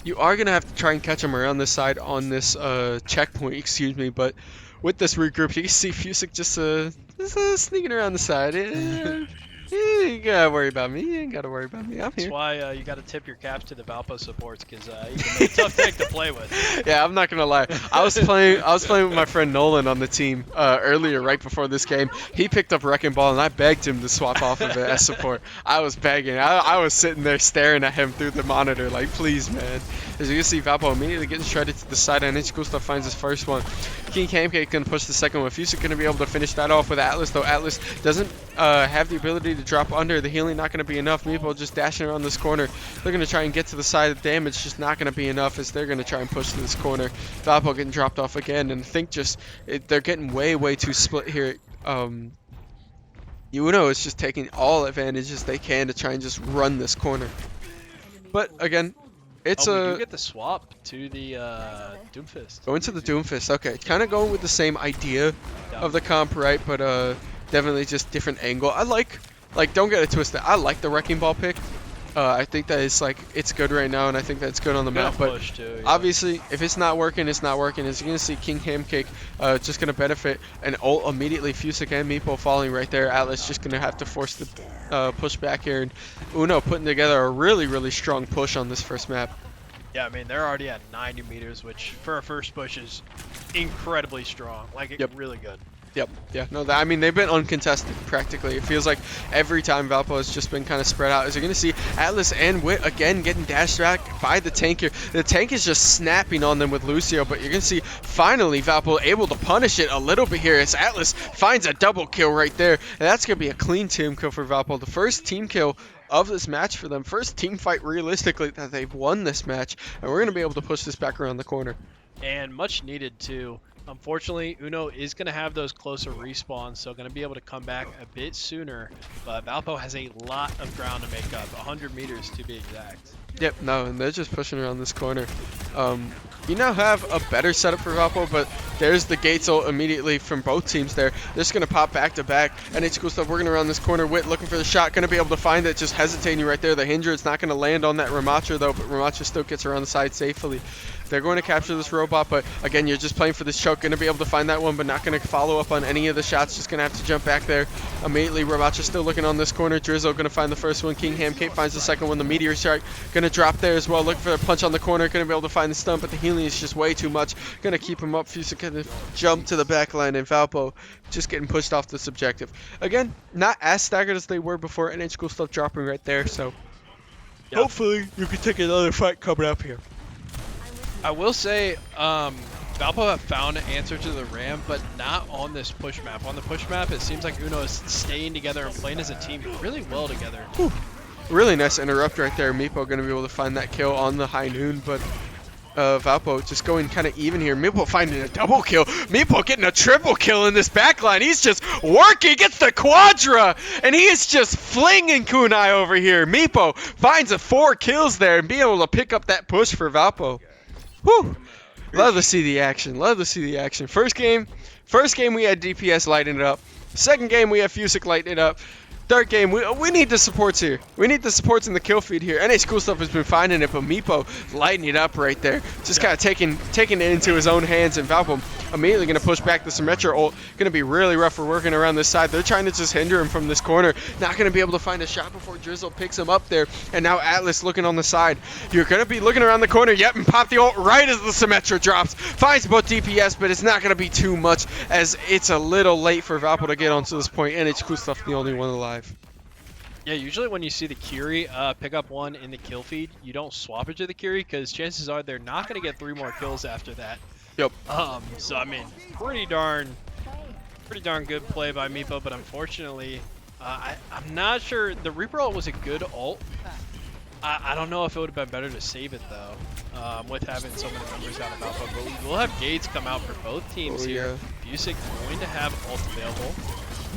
You are going to have to try and catch him around this side on this checkpoint, excuse me. But with this regroup, you can see Fusic just sneaking around the side. You ain't gotta worry about me. You ain't gotta worry about me. I'm here. That's why you got to tip your caps to the Valpo supports, because he's a tough tank to play with. Yeah, I'm not gonna lie. I was playing with my friend Nolan on the team earlier, right before this game. He picked up Wrecking Ball, and I begged him to swap off of it as support. I was begging. I was sitting there staring at him through the monitor, like, please, man. As you can see, Valpo immediately getting shredded to the side, and Gustav finds his first one. King Camcake gonna push the second one. Fusic gonna be able to finish that off with Atlas, though Atlas doesn't have the ability to drop under. The healing not going to be enough. Meepo just dashing around this corner. They're going to try and get to the side. The damage just not going to be enough as they're going to try and push to this corner. Valpo getting dropped off again, and I think they're getting way too split here. Uno is just taking all advantages they can to try and just run this corner. But again, it's we do get the swap to the Doomfist. Going to the Doomfist. Okay, kind of going with the same idea of the comp, right? But definitely just different angle. I like, don't get it twisted. I like the Wrecking Ball pick. I think that it's good right now, and I think that's good on the map. But too, yeah. Obviously, if it's not working, it's not working. As you're gonna see, King Hamcake just gonna benefit, and ult immediately. Fusic and Meepo falling right there. Atlas just gonna have to force the push back here, and Uno putting together a really strong push on this first map. Yeah, I mean, they're already at 90 meters, which for a first push is incredibly strong. Like, really good. Yep. Yeah. No. I mean, they've been uncontested practically. It feels like every time Valpo has just been kind of spread out. As you're gonna see, Atlas and Wit again getting dashed back by the tank here. The tank is just snapping on them with Lucio, but you're gonna see finally Valpo able to punish it a little bit here as Atlas finds a double kill right there, and that's gonna be a clean team kill for Valpo. The first team kill of this match for them. First team fight realistically that they've won this match, and we're gonna be able to push this back around the corner. And much needed too. Unfortunately, Uno is going to have those closer respawns, so going to be able to come back a bit sooner. But Valpo has a lot of ground to make up, 100 meters to be exact. Yep, no, and they're just pushing around this corner. You now have a better setup for Valpo, but there's the Gates ult immediately from both teams there. They're just going to pop back to back. NH Gustav working around this corner. Wit looking for the shot, going to be able to find it, just hesitating right there. The Hinder, it's not going to land on that Ramacha though, but Ramacha still gets around the side safely. They're going to capture this robot, but again, you're just playing for this choke. Going to be able to find that one, but not going to follow up on any of the shots. Just going to have to jump back there. Immediately, Ramacha still looking on this corner. Drizzle going to find the first one. King Hamcake finds the second one. The Meteor Shark going to drop there as well. Looking for a punch on the corner. Going to be able to find the stun, but the healing is just way too much. Going to keep him up. Fusic going to jump to the back line, and Valpo just getting pushed off this objective. Again, not as staggered as they were before. NH School stuff dropping right there, so hopefully you can take another fight coming up here. I will say, Valpo have found an answer to the Ram, but not on this push map. On the push map, it seems like Uno is staying together and playing as a team really well together. Whew. Really nice interrupt right there. Meepo going to be able to find that kill on the high noon, but Valpo just going kind of even here. Meepo finding a double kill. Meepo getting a triple kill in this backline. He's just working, gets the quadra, and he is just flinging kunai over here. Meepo finds 4 kills there and being able to pick up that push for Valpo. Whew. Love to see the action. Love to see the action. First game we had DPS lighting it up. Second game we had Fusic lighting it up. Third game, we need the supports here. We need the supports in the kill feed here. NA School Stuff has been finding it, but Meepo lighting it up right there. Just kind of taking it into his own hands, and Valpo immediately going to push back the Symmetra ult. Going to be really rough for working around this side. They're trying to just hinder him from this corner. Not going to be able to find a shot before Drizzle picks him up there. And now Atlas looking on the side. You're going to be looking around the corner. Yep, and pop the ult right as the Symmetra drops. Finds both DPS, but it's not going to be too much as it's a little late for Valpo to get onto this point. NH School Stuff the only one alive. Yeah, usually when you see the Curie pick up one in the kill feed, you don't swap it to the Curie because chances are they're not going to get 3 more kills after that. Yep. So I mean, pretty darn good play by Meepo, but unfortunately, I'm not sure. The Reaper ult was a good ult. I don't know if it would have been better to save it though, with having so many members out of Alpha. But we will have Gates come out for both teams here. Fusic going to have ult available.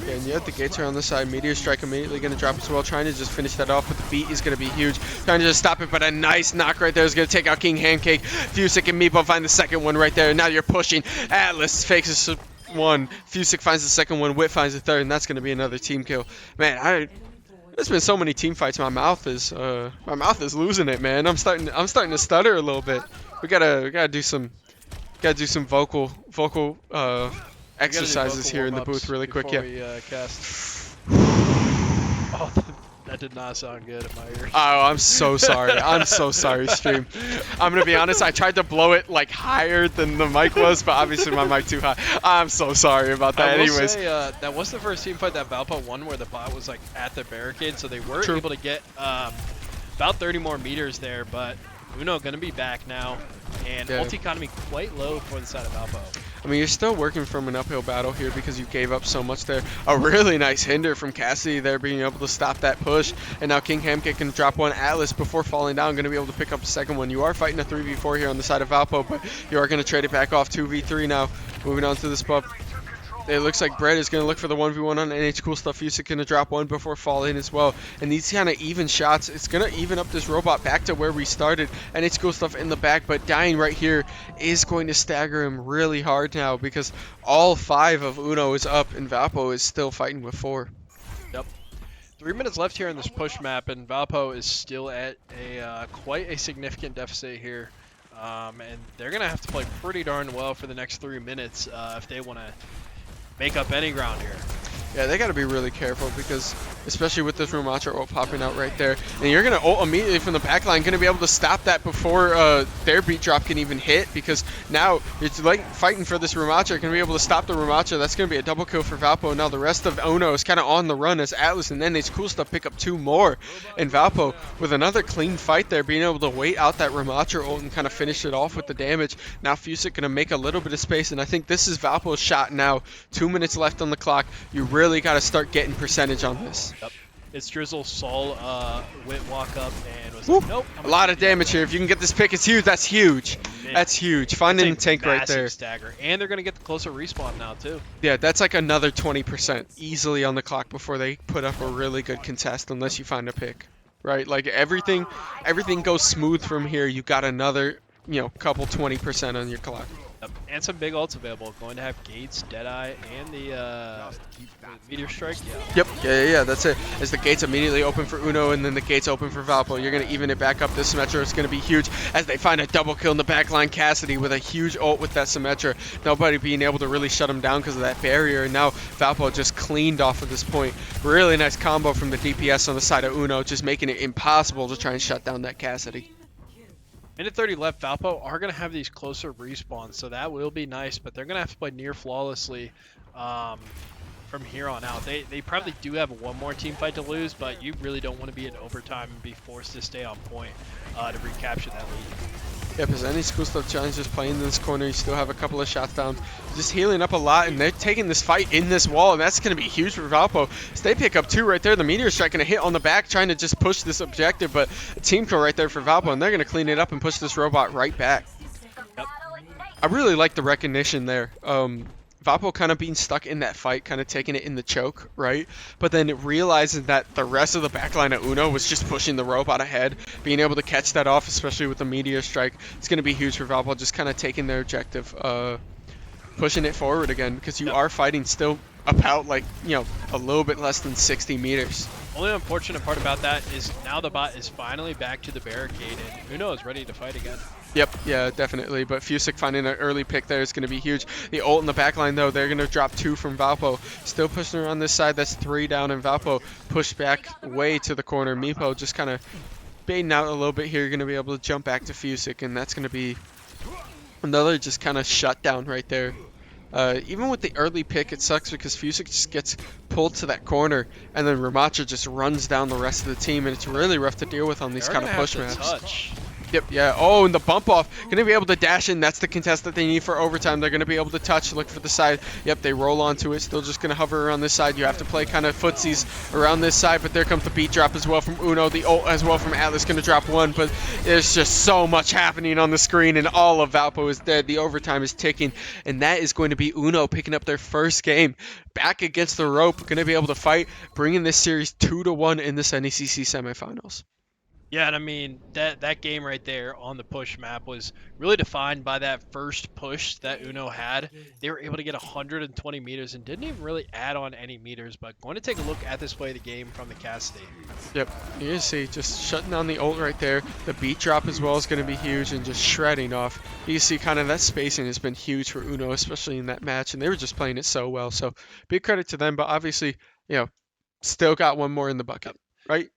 Yeah, and yet the Gates are on the side. Meteor Strike immediately going to drop as well, trying to just finish that off, but the beat is going to be huge. Trying to just stop it, but a nice knock right there is going to take out King Handcake. Fusic and Meepo find the second one right there, and now you're pushing. Atlas fakes one. Fusic finds the second one. Wit finds the third, and that's going to be another team kill. Man, there's been so many team fights. My mouth is losing it, man. I'm starting to stutter a little bit. We gotta do some vocal exercises here in the booth really quick. Yeah. We, cast. Oh, that did not sound good in my ears. Oh, I'm so sorry. I'm so sorry, stream. I'm gonna be honest. I tried to blow it like higher than the mic was, but obviously my mic too high. I'm so sorry about that. I will Anyways, say, that was the first team fight that Valpo won where the bot was like at the barricade, so they were able to get about 30 more meters there. But Uno gonna be back now, and ult economy quite low for the side of Valpo. I mean, you're still working from an uphill battle here because you gave up so much there. A really nice hinder from Cassidy there, being able to stop that push. And now King Hamkick can drop one. Atlas, before falling down, going to be able to pick up the second one. You are fighting a 3v4 here on the side of Valpo, but you are going to trade it back off 2v3 now. Moving on to this pub. It looks like Brett is going to look for the 1v1 on NH Cool Stuff. Fusic going to drop one before falling as well. And these kind of even shots, it's going to even up this robot back to where we started. NH Cool Stuff in the back, but dying right here is going to stagger him really hard now because all 5 of Uno is up and Valpo is still fighting with 4. Yep. 3 minutes left here on this push map, and Valpo is still at a quite a significant deficit here. And they're going to have to play pretty darn well for the next 3 minutes if they want to make up any ground here. Yeah, they got to be really careful because, especially with this Rumacha ult popping out right there, and you're going to ult immediately from the back line, going to be able to stop that before their beat drop can even hit because now it's like fighting for this Rumacha. Going to be able to stop the Rumacha. That's going to be a double kill for Valpo. Now the rest of Uno is kind of on the run as Atlas and then these Cool Stuff pick up 2 more. And Valpo with another clean fight there, being able to wait out that Rumacha ult and kind of finish it off with the damage. Now Fusic going to make a little bit of space, and I think this is Valpo's shot now. 2 minutes left on the clock. You really got to start getting percentage on this. Yep. It's Drizzle saw Wit walk up and was like, nope. A lot of damage here. If you can get this pick, it's huge. That's huge. Man. That's huge. Finding the tank right there. Stagger. And they're going to get the closer respawn now, too. Yeah, that's like another 20% easily on the clock before they put up a really good contest unless you find a pick. Right? Like everything goes smooth from here. You got another, couple 20% on your clock. Yep. And some big ults available. Going to have Gates, Deadeye, and the Meteor Strike. Yeah. Yep. Yeah. That's it. As the gates immediately open for Uno, and then the gates open for Valpo. You're going to even it back up. This Symmetra is going to be huge as they find a double kill in the backline. Cassidy with a huge ult with that Symmetra. Nobody being able to really shut him down because of that barrier. And now Valpo just cleaned off at this point. Really nice combo from the DPS on the side of Uno, just making it impossible to try and shut down that Cassidy. Minute 30 left. Valpo are going to have these closer respawns, so that will be nice, but they're going to have to play near flawlessly from here on out. They probably do have one more team fight to lose, but you really don't want to be in overtime and be forced to stay on point to recapture that lead. Yeah, because any School Stuff challenge just playing in this corner, you still have a couple of shots down, just healing up a lot, and they're taking this fight in this wall, and that's going to be huge for Valpo. So they pick up 2 right there. The Meteor Strike going to hit on the back, trying to just push this objective, but a team kill right there for Valpo, and they're going to clean it up and push this robot right back. Yep. I really like the recognition there. Valpo kind of being stuck in that fight, kind of taking it in the choke, right? But then realizing that the rest of the backline of Uno was just pushing the robot ahead, being able to catch that off, especially with the Meteor Strike, it's going to be huge for Valpo, just kind of taking their objective, pushing it forward again, because you are fighting still about like, a little bit less than 60 meters. Only unfortunate part about that is now the bot is finally back to the barricade, and Uno is ready to fight again. Yep, yeah, definitely. But Fusick finding an early pick there is going to be huge. The ult in the back line, though, they're going to drop 2 from Valpo. Still pushing around this side. That's 3 down, and Valpo pushed back way to the corner. Meepo just kind of baiting out a little bit here. You're going to be able to jump back to Fusick, and that's going to be another just kind of shutdown right there. Even with the early pick, it sucks because Fusick just gets pulled to that corner, and then Ramacha just runs down the rest of the team, and it's really rough to deal with on these kind of push maps. Touch. Yep, yeah. Oh, and the bump off. Going to be able to dash in. That's the contest that they need for overtime. They're going to be able to touch, look for the side. Yep, they roll onto it. Still just going to hover around this side. You have to play kind of footsies around this side, but there comes the beat drop as well from Uno. The ult as well from Atlas going to drop 1, but there's just so much happening on the screen, and all of Valpo is dead. The overtime is ticking, and that is going to be Uno picking up their first game back against the rope. Going to be able to fight, bringing this series 2-1 in this NECC semifinals. Yeah, and I mean, that game right there on the push map was really defined by that first push that Uno had. They were able to get 120 meters and didn't even really add on any meters, but going to take a look at this play of the game from the Cassidy. Yep, you can see just shutting down the ult right there. The beat drop as well is going to be huge and just shredding off. You can see kind of that spacing has been huge for Uno, especially in that match, and they were just playing it so well. So big credit to them, but obviously, still got one more in the bucket, right?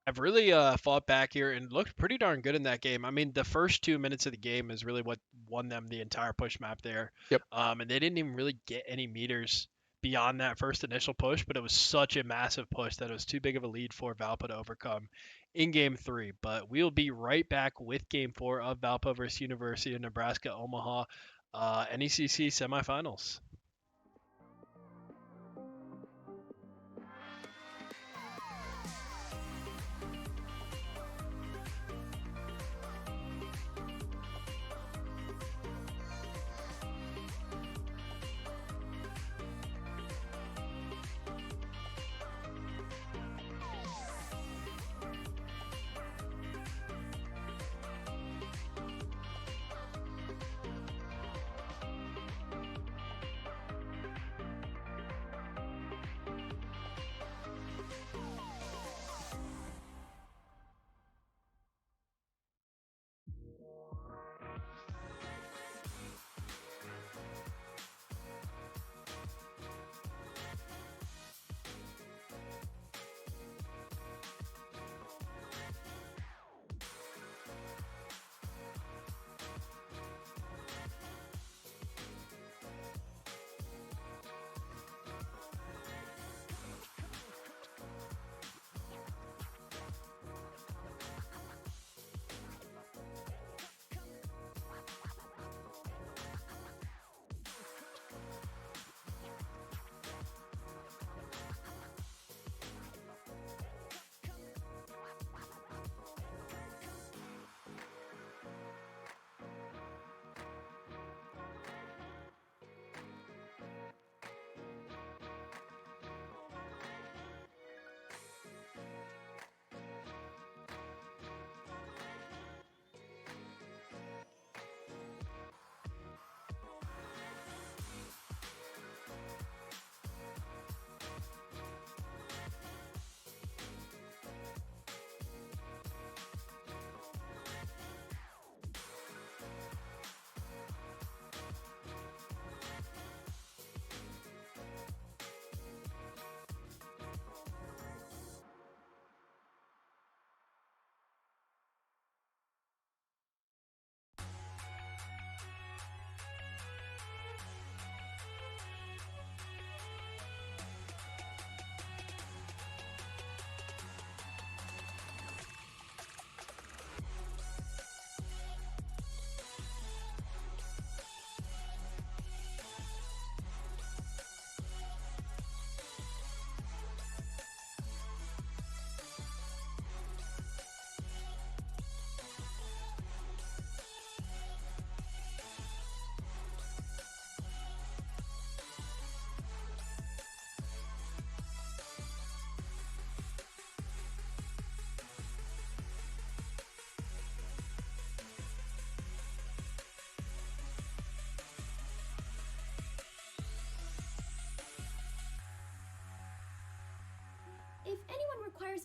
I've really fought back here and looked pretty darn good in that game. I mean, the first 2 minutes of the game is really what won them the entire push map there. Yep. And they didn't even really get any meters beyond that first initial push, but it was such a massive push that it was too big of a lead for Valpo to overcome in game 3. But we'll be right back with game 4 of Valpo versus University of Nebraska Omaha NECC semifinals.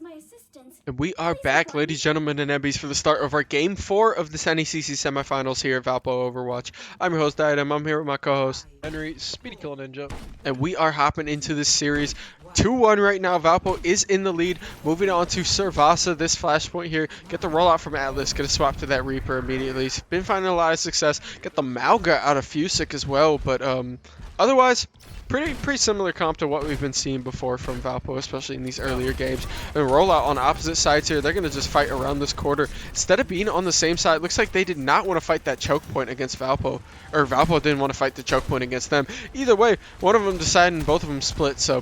my assistance. And we are Please back, reply ladies, me. gentlemen, and MBs, for the start of our Game 4 of this NECC Semifinals here at Valpo Overwatch. I'm your host, Diadem. I'm here with my co-host, Henry, Speedy Kill Ninja. and we are hopping into this series. 2-1 right now. Valpo is in the lead. Moving on to Servasa, this flashpoint here. Get the rollout from Atlas. Get a swap to that Reaper immediately. He's been finding a lot of success. Get the Malga out of Fusic as well, but otherwise, pretty similar comp to what we've been seeing before from Valpo, especially in these earlier games. And rollout on opposite sides here. They're going to just fight around this quarter. Instead of being on the same side, looks like they did not want to fight that choke point against Valpo. Or Valpo didn't want to fight the choke point against them. Either way, one of them decided and both of them split, so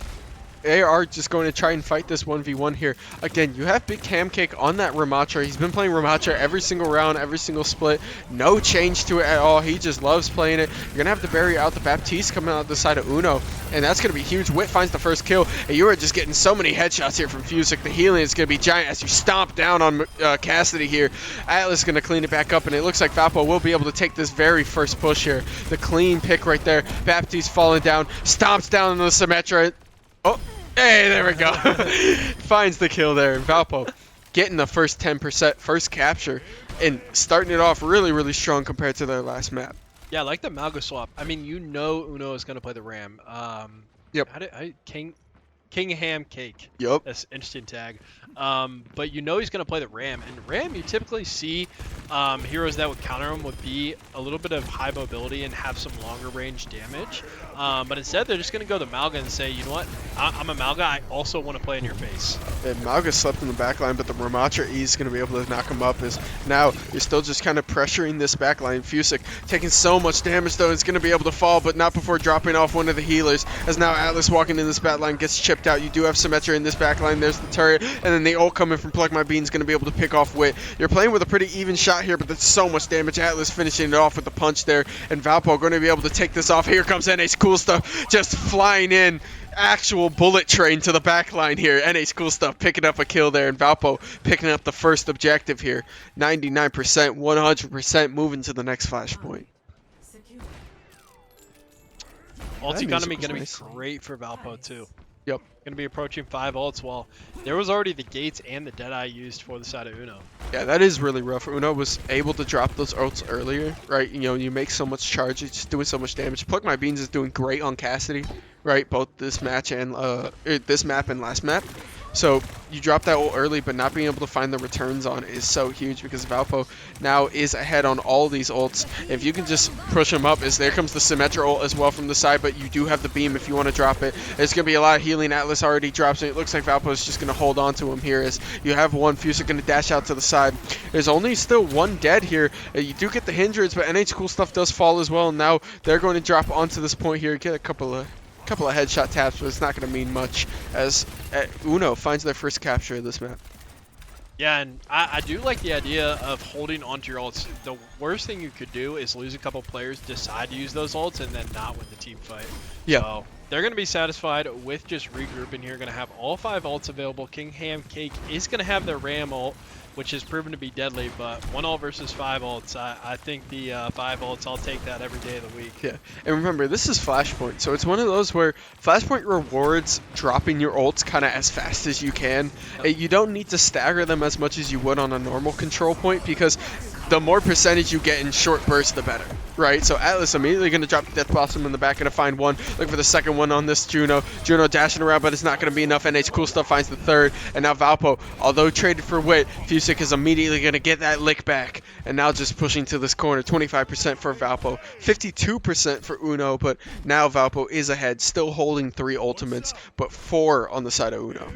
they are just going to try and fight this 1v1 here. Again, you have Big Camcake on that Ramatra. He's been playing Ramatra every single round, every single split. No change to it at all. He just loves playing it. You're going to have to bury out the Baptiste coming out the side of Uno, and that's going to be huge. Wit finds the first kill, and you are just getting so many headshots here from Fusic. The healing is going to be giant as you stomp down on Cassidy here. Atlas is going to clean it back up, and it looks like Valpo will be able to take this very first push here. The clean pick right there. Baptiste falling down, stomps down on the Symmetra. Oh, hey, there we go. Finds the kill there. And Valpo getting the first 10% first capture and starting it off really strong compared to their last map. Yeah, I like the Malga swap. I mean, you know Uno is going to play the Ram. Yep. King Ham Cake. Yup. That's an interesting tag. But you know he's going to play the Ram. And Ram, you typically see heroes that would counter him would be a little bit of high mobility and have some longer range damage. But instead, they're just going to go the Malga and say, you know what, I'm a Malga. I also want to play in your face. And Malga slept in the backline, but the Ramatra E is going to be able to knock him up. As now you're still just kind of pressuring this backline. Fusic taking so much damage, though, it's going to be able to fall, but not before dropping off one of the healers. As now Atlas walking in this backline gets chipped out. You do have Symmetra in this backline. There's the turret, and then the ult coming from Plug My Bean is going to be able to pick off Wit. You're playing with a pretty even shot here, but there's so much damage. Atlas finishing it off with the punch there, and Valpo going to be able to take this off. Here comes NA's Cool Stuff just flying in. Actual bullet train to the back line here. NA's Cool Stuff picking up a kill there, and Valpo picking up the first objective here. 99%, 100% moving to the next flashpoint. Ult That economy music going was to be nice. great for Valpo, too. Yep. Going to be approaching 5 ults while there was already the gates and the Deadeye used for the side of Uno. Yeah, that is really rough. Uno was able to drop those ults earlier, right? You know, you make so much charge, it's just doing so much damage. Pluck My Beans is doing great on Cassidy, right? Both this match and this map and last map. So you drop that ult early, but not being able to find the returns on is so huge because Valpo now is ahead on all these ults. If you can just push them up, as there comes the Symmetra ult as well from the side, but you do have the beam if you want to drop it. There's going to be a lot of healing. Atlas already drops it. It looks like Valpo is just going to hold on to him here as you have one Fusic going to dash out to the side. There's only still one dead here. You do get the hindrance, but NH Cool Stuff does fall as well. And now they're going to drop onto this point here, get a couple of headshot taps, but it's not going to mean much as Uno finds their first capture of this map. Yeah, and I do like the idea of holding onto your ults. The worst thing you could do is lose a couple players, decide to use those ults, and then not win the team fight. Yeah. So they're going to be satisfied with just regrouping here. Going to have all 5 ults available. King Ham Cake is going to have their Ram ult, which has proven to be deadly, but 1 ult versus 5 ults, I think the 5 ults, I'll take that every day of the week. Yeah, and remember, this is Flashpoint, so it's one of those where Flashpoint rewards dropping your ults kind of as fast as you can. You don't need to stagger them as much as you would on a normal control point because the more percentage you get in short bursts, the better, right? So Atlas immediately going to drop the Death Blossom in the back, going to find one. Look for the second one on this Juno. Juno dashing around, but it's not going to be enough. NH Cool Stuff finds the third, and now Valpo, although traded for Wit, Fusic is immediately going to get that lick back, and now just pushing to this corner. 25% for Valpo, 52% for Uno, but now Valpo is ahead, still holding 3 ultimates, but 4 on the side of Uno.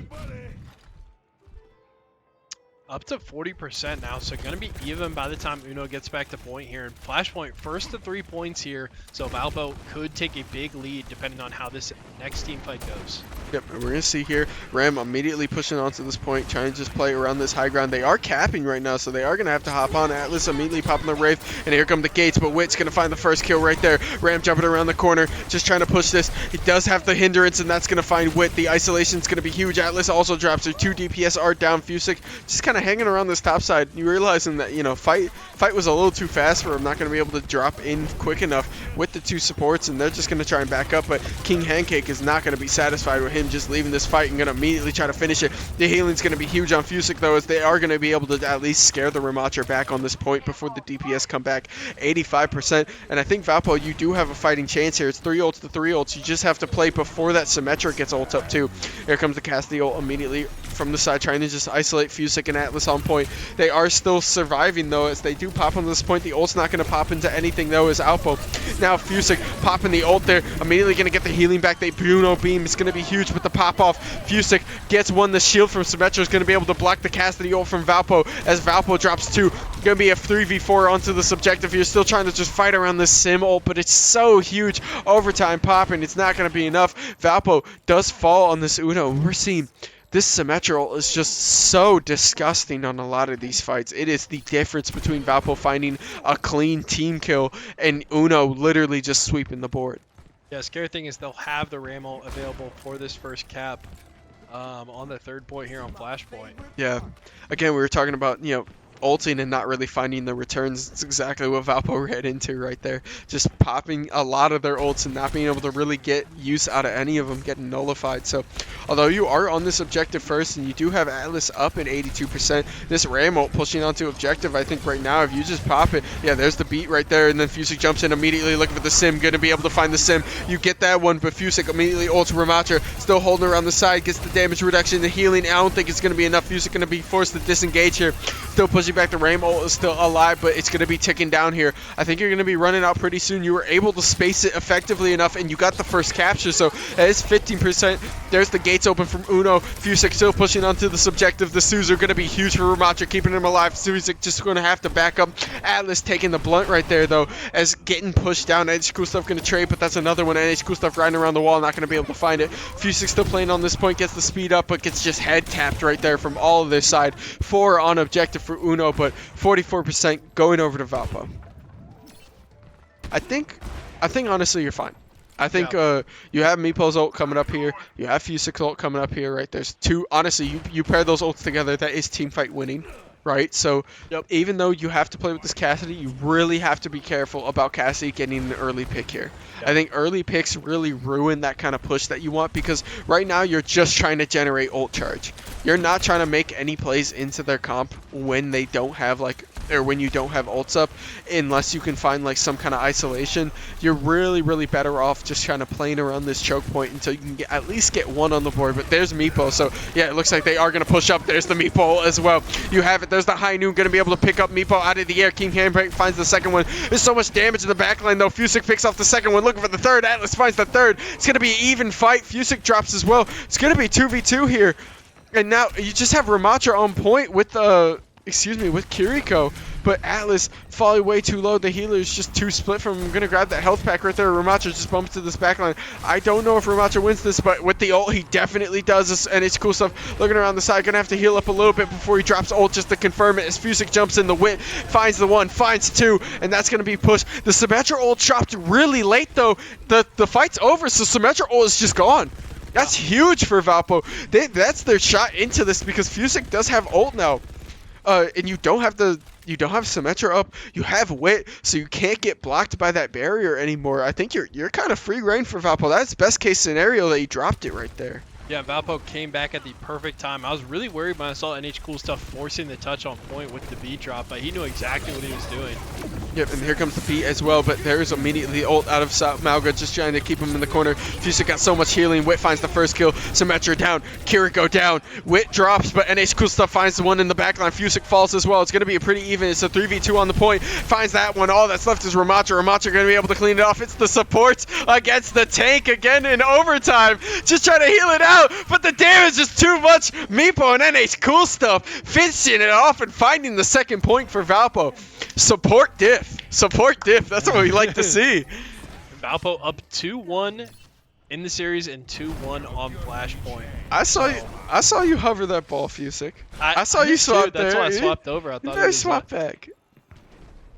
Up to 40% now, so going to be even by the time Uno gets back to point here. And Flashpoint, first to 3 points here, so Valpo could take a big lead depending on how this next team fight goes. Yep, and we're going to see here, Ram immediately pushing onto this point, trying to just play around this high ground. They are capping right now, so they are going to have to hop on. Atlas immediately popping the Wraith, and here come the gates, but Wit's going to find the first kill right there. Ram jumping around the corner, just trying to push this. He does have the hindrance, and that's going to find Wit. The isolation's going to be huge. Atlas also drops her 2 DPS are down. Fusic just kind of of hanging around this top side. You realizing that, you know, fight was a little too fast for him. Not going to be able to drop in quick enough with the two supports, and they're just going to try and back up. But King Handcake is not going to be satisfied with him just leaving this fight and going to immediately try to finish it. The healing's going to be huge on Fusick, though, as they are going to be able to at least scare the Ramacha back on this point before the DPS come back. 85%. And I think, Valpo, you do have a fighting chance here. It's 3 ults to 3 ults. You just have to play before that Symmetric gets ult up, too. Here comes the Cassidy ult immediately from the side, trying to just isolate Fusick and Atlas on point. They are still surviving, though, as they do pop on this point. The ult's not going to pop into anything, though, as Alpo. Now Fusick popping the ult there, immediately going to get the healing back. They Bruno beam. It's going to be huge with the pop off. Fusick gets one. The shield from Symmetra is going to be able to block the Cassidy ult from Valpo, as Valpo drops 2. Going to be a 3v4 onto the subjective here. Still trying to just fight around this Sim ult, but it's so huge. Overtime popping. It's not going to be enough. Valpo does fall on this Uno. We're seeing this Symmetrical is just so disgusting on a lot of these fights. It is the difference between Valpo finding a clean team kill and Uno literally just sweeping the board. Yeah, scary thing is they'll have the Ramel available for this first cap on the 3rd point here on Flashpoint. Yeah. Again, we were talking about, you know, ulting and not really finding the returns. It's exactly what Valpo ran into right there. Just popping a lot of their ults and not being able to really get use out of any of them, getting nullified. So, although you are on this objective first and you do have Atlas up at 82%, this Ram ult pushing onto objective, I think right now, if you just pop it, yeah, there's the beat right there, and then Fusick jumps in immediately looking for the Sim, going to be able to find the Sim. You get that one, but Fusick immediately ults Ramacha, still holding around the side, gets the damage reduction, the healing. I don't think it's going to be enough. Fusick going to be forced to disengage here. Still pushing back. The Ram ult is still alive, but it's going to be ticking down here. I think you're going to be running out pretty soon. You were able to space it effectively enough, and you got the first capture, so that is 15%. There's the gates open from Uno. Fusick still pushing onto the subjective. The Sues are going to be huge for Ramacha, keeping him alive. Fusick just going to have to back up. Atlas taking the blunt right there, though, as getting pushed down. NH Cool Stuff going to trade, but that's another one. NH Cool Stuff riding around the wall, not going to be able to find it. Fusick still playing on this point, gets the speed up, but gets just head tapped right there from all of this side. 4 on objective for Uno, but 44% going over to Valpo. I think honestly you're fine. I think you have Meeple's ult coming up here. You have Fusick's ult coming up here, right? There's 2. Honestly, you pair those ults together, that is team fight winning, right? So even though you have to play with this Cassidy, you really have to be careful about Cassidy getting an early pick here. I think early picks really ruin that kind of push that you want, because right now you're just trying to generate ult charge. You're not trying to make any plays into their comp when they don't have when you don't have ults up, unless you can find like some kind of isolation. You're really better off just kind of playing around this choke point until you can at least get 1 on the board. But there's Meepo, so yeah, it looks like they are going to push up. There's the Meepo as well. You have it. There's the High Noon going to be able to pick up Meepo out of the air. King Handbrake finds the second one. There's so much damage in the backline, though. Fusick picks off the second one, looking for the third. Atlas finds the third. It's going to be an even fight. Fusick drops as well. It's going to be 2v2 here. And now you just have Ramacha on point with with Kiriko, but Atlas falling way too low. The healer is just too split from him. I'm going to grab that health pack right there. Ramacha just bumps to this backline. I don't know if Ramacha wins this, but with the ult, he definitely does this, and it's cool stuff. Looking around the side, going to have to heal up a little bit before he drops ult just to confirm it, as Fusick jumps in the wit, finds the 1, finds 2, and that's going to be pushed. The Symmetra ult dropped really late, though. The fight's over, so Symmetra ult is just gone. That's huge for Valpo. That's their shot into this, because Fusick does have ult now. And you don't have Symmetra up. You have wit, so you can't get blocked by that barrier anymore. I think you're kind of free reign for Valpo. That's best case scenario that you dropped it right there. Yeah, Valpo came back at the perfect time. I was really worried when I saw NH Cool Stuff forcing the touch on point with the beat drop, but he knew exactly what he was doing. Yep, and here comes the beat as well, but there's immediately ult out of Malga, just trying to keep him in the corner. Fusick got so much healing. Wit finds the first kill. Symmetra down. Kiriko down. Wit drops, but NH Cool Stuff finds the one in the backline. Fusick falls as well. It's going to be a pretty even. It's a 3v2 on the point. Finds that one. All that's left is Ramacha. Ramacha going to be able to clean it off. It's the supports against the tank again in overtime. Just trying to heal it out, but the damage is too much. Meepo and NH Cool Stuff finishing it off and finding the second point for Valpo. Support diff. Support diff. That's what we like to see. Valpo up 2-1 in the series and 2-1 on Flashpoint. I saw you hover that ball, Fusick. I saw you swap there. That's why I swapped over. I thought it was swap back.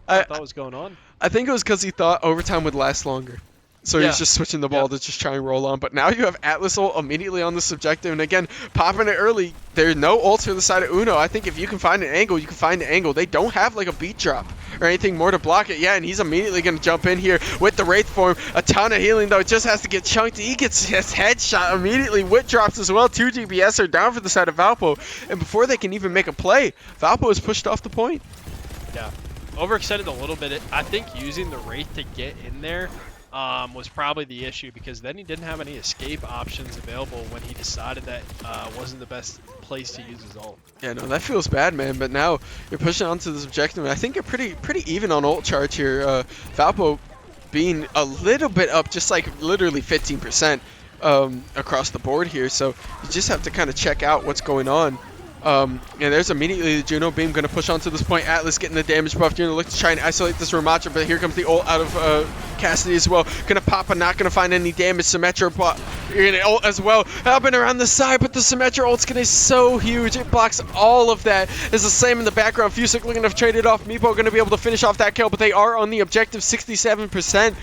I thought what was going on. I think it was because he thought overtime would last longer. So Yeah. he's just switching the ball Yep. to just try and roll on. But now you have Atlas ult immediately on this objective. And again, popping it early. There's no ults for the side of Uno. I think if you can find an angle, you can find an angle. They don't have like a beat drop or anything more to block it. Yeah, and he's immediately going to jump in here with the Wraith form. A ton of healing though. It just has to get chunked. He gets his headshot immediately. Wit drops as well. 2 DPS are down for the side of Valpo. And before they can even make a play, Valpo is pushed off the point. Yeah. Overextended a little bit. I think using the Wraith to get in there was probably the issue, because then he didn't have any escape options available when he decided that wasn't the best place to use his ult. Yeah, no, that feels bad, man. But now you're pushing onto this objective, and I think you're pretty even on ult charge here. Valpo being a little bit up, just like literally 15% across the board here. So you just have to kind of check out what's going on. And there's immediately the Juno Beam going to push onto this point. Atlas getting the damage buff. Juno look to try and isolate this Ramacha, but here comes the ult out of Cassidy as well. Going to pop, but not going to find any damage. Symmetra, but you're going to ult as well. Helping around the side, but the Symmetra ult's going to be so huge. It blocks all of that. There's the same in the background. Fusic looking to trade it off. Meepo going to be able to finish off that kill, but they are on the objective 67%.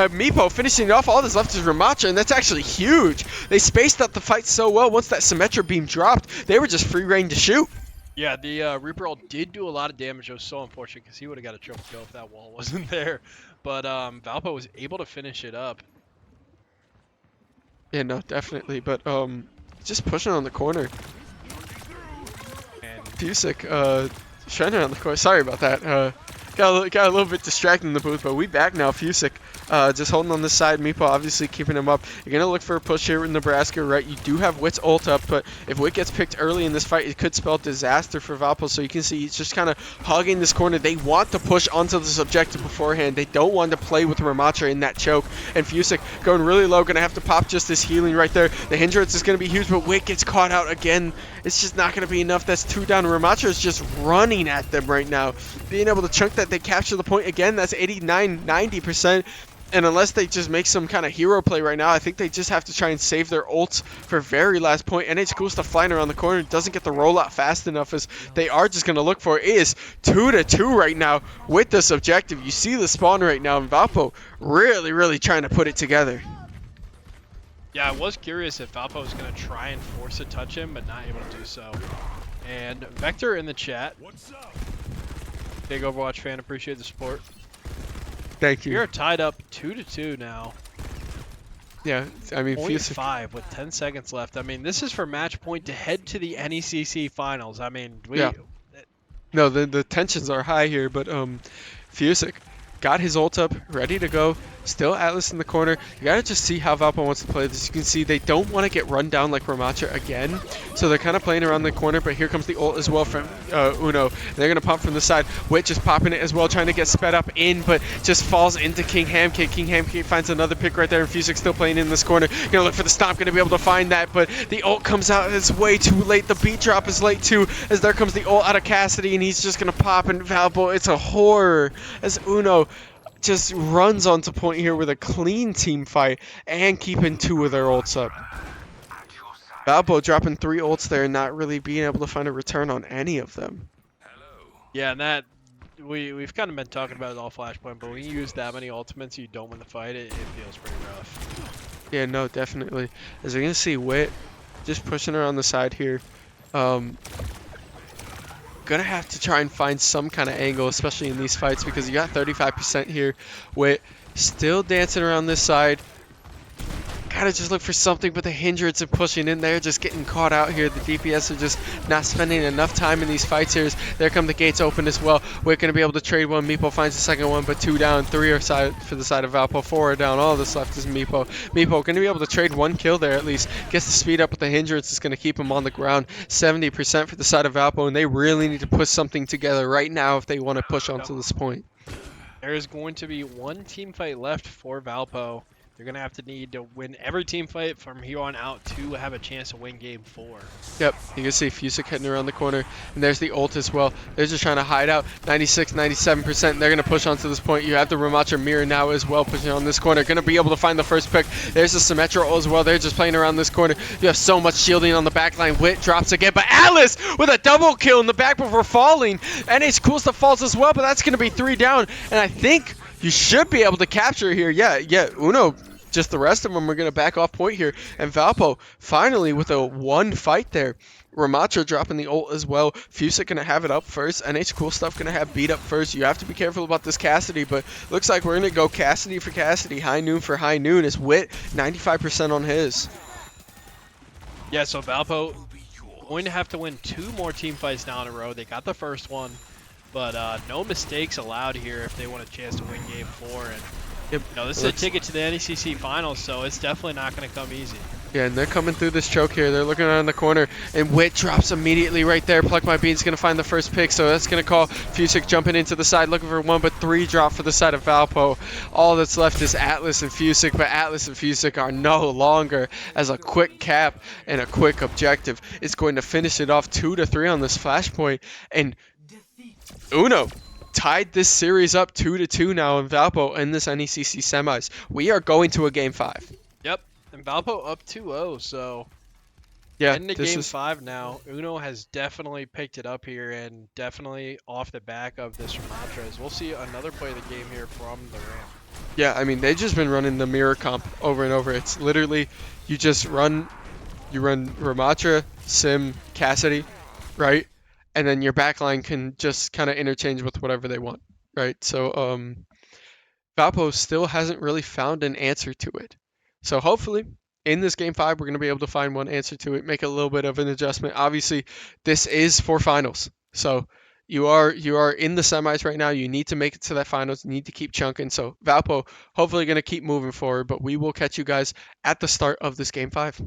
Meepo finishing it off. All that's left is Ramacha, and that's actually huge. They spaced out the fight so well. Once that Symmetra beam dropped, they were just free reign to shoot. Yeah, the Reaper ult did do a lot of damage. It was so unfortunate because he would have got a triple kill if that wall wasn't there. But Valpo was able to finish it up. Yeah, no, definitely. But just pushing on the corner. And Fusic, shining on the corner. Sorry about that. Got a little bit distracted in the booth, but we back now. Fusic just holding on this side. Meepo obviously keeping him up. You're going to look for a push here in Nebraska, right? You do have Wit's ult up, but if Wit gets picked early in this fight, it could spell disaster for Valpo. So you can see he's just kind of hogging this corner. They want to push onto this objective beforehand. They don't want to play with Ramacha in that choke. And Fusic going really low, going to have to pop just this healing right there. The hindrance is going to be huge, but Wit gets caught out again. It's just not going to be enough. That's 2 down. Ramacha is just running at them right now. Being able to chunk that, they capture the point again. That's 89, 90%. And unless they just make some kind of hero play right now, I think they just have to try and save their ults for very last point. NH Cool Stuff flying around the corner doesn't get the rollout fast enough, as they are just going to look for it. It is 2-2 right now with this objective. You see the spawn right now, and Valpo really trying to put it together. yeah, I was curious if Valpo was going to try and force a touch him, but not able to do so. And Vector in the chat. Big Overwatch fan, appreciate the support. Thank you. We are tied up 2-2 now. Yeah, I mean, Point Fusic. 5 with 10 seconds left. I mean, this is for match point to head to the NECC finals. I mean, Yeah. No, the tensions are high here, but Fusic got his ult up, ready to go. Still Atlas in the corner. You gotta just see how Valpo wants to play this. You can see they don't want to get run down like Ramacha again, so they're kind of playing around the corner. But here comes the ult as well from Uno. They're gonna pump from the side. Wit just popping it as well, trying to get sped up in, but just falls into King Hamcake. King Hamcake finds another pick right there, and Fusic still playing in this corner. Gonna look for the stomp, gonna be able to find that, but the ult comes out. It's way too late. The beat drop is late too, as there comes the ult out of Cassidy, and he's just gonna pop. And Valpo, it's a horror as Uno just runs onto point here with a clean team fight and keeping 2 of their ults up. Valpo dropping 3 ults there and not really being able to find a return on any of them. Yeah, and that we've kind of been talking about it all Flashpoint, but when you use that many ultimates, you don't win the fight. It feels pretty rough. Yeah, no, definitely. As we're gonna see Wit just pushing her on the side here. Gonna have to try and find some kind of angle, especially in these fights, because you got 35% here. Wit still dancing around this side. Gotta just look for something, but the hindrance and pushing in there, just getting caught out here. The DPS are just not spending enough time in these fights here. There come the gates open as well. We're gonna be able to trade one. Meepo finds the second one, but 2 down, 3 are side for the side of Valpo, 4 are down. All that's left is Meepo. Meepo gonna be able to trade 1 kill there at least. Gets the speed up with the hindrance. Is gonna keep him on the ground. 70% for the side of Valpo, and they really need to put something together right now if they want to push onto this point. There is going to be 1 team fight left for Valpo. They're going to have to need to win every team fight from here on out to have a chance to win game 4. Yep, you can see Fusic heading around the corner, and there's the ult as well. They're just trying to hide out. 96, 97%. They're going to push onto this point. You have the Ramacha mirror now as well, pushing on this corner. Going to be able to find the first pick. There's the Symmetra ult as well. They're just playing around this corner. You have so much shielding on the back line. Wit drops again, but Alice with a double kill in the back before falling. NH Cool Stuff falls as well, but that's going to be 3 down, and I think you should be able to capture here. Yeah, Uno just the rest of them are going to back off point here. And Valpo finally with a one fight there. Ramatra dropping the ult as well. Fusic going to have it up first. NH Cool Stuff going to have beat up first. You have to be careful about this Cassidy, but looks like we're going to go Cassidy for Cassidy, High Noon for High Noon. As Wit 95% on his. Yeah, so Valpo going to have to win 2 more team fights now in a row. They got the first one, but no mistakes allowed here if they want a chance to win game 4. And Yep. this is a ticket to the NECC finals, so it's definitely not going to come easy. Yeah, and they're coming through this choke here. They're looking around the corner, and Wit drops immediately right there. Pluck My Bean's going to find the first pick, so that's going to call Fusic jumping into the side, looking for 1, but 3 drop for the side of Valpo. All that's left is Atlas and Fusic, but Atlas and Fusic are no longer as a quick cap and a quick objective. It's going to finish it off 2-3 on this flashpoint, and Uno tied this series up 2-2 now in Valpo in this NECC semis. We are going to a game 5. Yep, and Valpo up 2-0, so Yeah, into this game is 5 now. Uno has definitely picked it up here, and definitely off the back of this Ramatras. We'll see another play of the game here from the ramp. Yeah, I mean, they've just been running the mirror comp over and over. It's literally, you run Ramatra, Sim, Cassidy, right? And then your backline can just kind of interchange with whatever they want, right? So, Valpo still hasn't really found an answer to it. So hopefully, in this game 5, we're going to be able to find one answer to it, make a little bit of an adjustment. Obviously, this is for finals. So you are in the semis right now. You need to make it to that finals. You need to keep chunking. So Valpo hopefully going to keep moving forward, but we will catch you guys at the start of this game 5.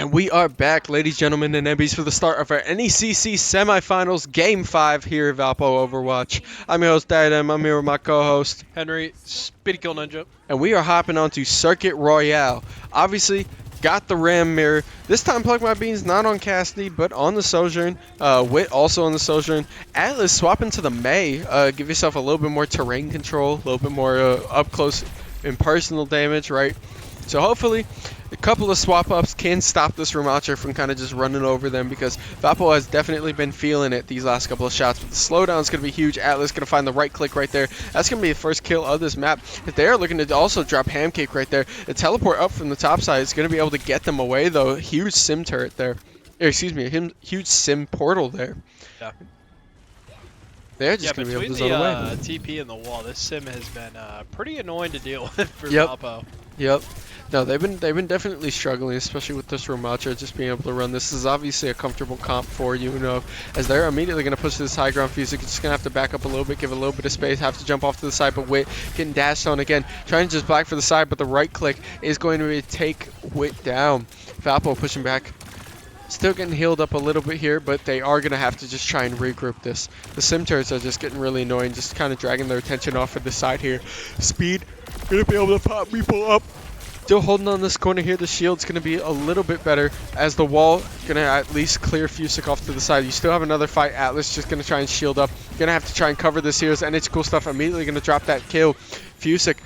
And we are back, ladies, gentlemen, and MBs, for the start of our NECC Semifinals Game 5 here at Valpo Overwatch. I'm your host, Diadem. I'm here with my co-host, Henry, Speedy Kill Ninja. and we are hopping onto Circuit Royale. Obviously, got the Ram mirror. This time, Plug My Beans not on Cassidy, but on the Sojourn. Wit also on the Sojourn. Atlas swapping to the May. Give yourself a little bit more terrain control, a little bit more up close and personal damage, right? So hopefully, a couple of swap-ups can stop this Ramacha from kind of just running over them, because Valpo has definitely been feeling it these last couple of shots. But the slowdown is going to be huge. Atlas going to find the right click right there. That's going to be the first kill of this map. If they are looking to also drop Hamcake right there, the teleport up from the top side is going to be able to get them away, though. Huge sim turret there. Or, excuse me, a huge sim portal there. Yeah. They're just going to be able to zone away. TP and the wall, this sim has been pretty annoying to deal with for Yep. Valpo. Yep. No, they've been definitely struggling, especially with this Ramacha just being able to run. This is obviously a comfortable comp for Uno, as they're immediately going to push this high ground. Fusic just going to have to back up a little bit, give a little bit of space, have to jump off to the side, but Wit getting dashed on again, trying to just black for the side, but the right click is going to take Wit down. Valpo pushing back. Still getting healed up a little bit here, but they are going to have to just try and regroup this. The sim turrets are just getting really annoying, just kind of dragging their attention off of the side here. Speed, going to be able to pop people up. Still holding on this corner here. The shield's going to be a little bit better, as the wall going to at least clear Fusic off to the side. You still have another fight. Atlas just going to try and shield up. Going to have to try and cover this here. As NH Cool Stuff immediately going to drop that kill. Fusic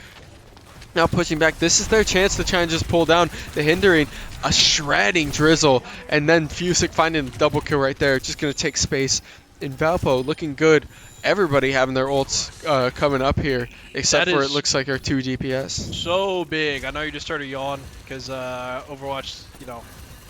now pushing back. This is their chance to try and just pull down the hindering. A shredding Drizzle, and then Fusic finding the double kill right there. Just going to take space. In Valpo, looking good. Everybody having their ults coming up here, except for it looks like our 2 DPS. So big. I know you just started yawn because Overwatch,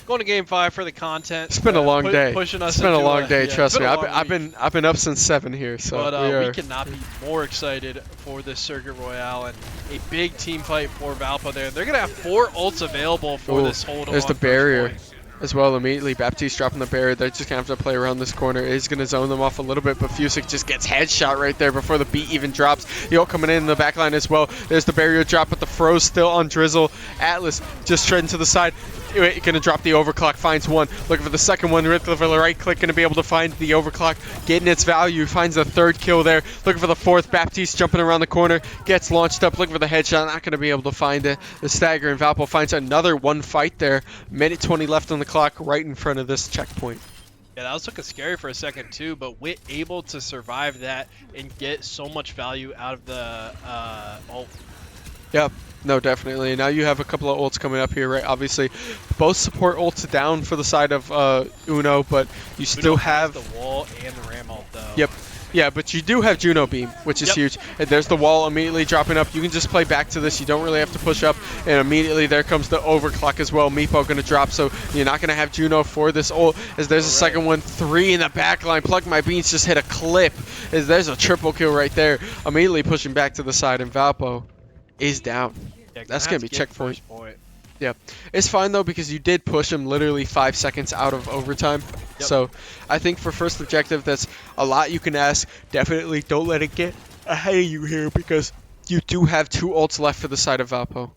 going to Game 5 for the content. It's been a long day. Pushing us. It's been a long day. Yeah, trust me. I've I've been up since 7 here, so but we cannot be more excited for this Circuit Royale and a big team fight for Valpo there. They're gonna have 4 ults available for this hold. There's the barrier as well. Immediately, Baptiste dropping the barrier. They're just gonna have to play around this corner. He's gonna zone them off a little bit, but Fusic just gets headshot right there before the beat even drops. The ult coming in the back line as well. There's the barrier drop, but the froze still on Drizzle. Atlas just treading to the side. Gonna drop the overclock, finds one, looking for the second one, for the right click, gonna be able to find the overclock, getting its value, finds the third kill there, looking for the fourth. Baptiste jumping around the corner, gets launched up, looking for the headshot, not gonna be able to find it. The stagger, and Valpo finds another one fight there. Minute 20 left on the clock, right in front of this checkpoint. Yeah, that was looking scary for a second too, but Wit able to survive that and get so much value out of the ult. Yep. No, definitely. Now you have a couple of ults coming up here, right? Obviously, both support ults down for the side of Uno, but you still have the wall and the ram ult though. Yep. Yeah, but you do have Juno Beam, which is huge. And there's the wall immediately dropping up. You can just play back to this. You don't really have to push up. And immediately there comes the overclock as well. Meepo going to drop, so you're not going to have Juno for this ult. As there's a second one, 3 in the back line. Plug My Beans just hit a clip. As there's a triple kill right there. Immediately pushing back to the side, and Valpo is down. Yeah, that's going to be checkpoint. Point. Yeah, it's fine though, because you did push him literally 5 seconds out of overtime. Yep. So I think for first objective, that's a lot you can ask. Definitely don't let it get ahead of you here, because you do have 2 ults left for the side of Valpo.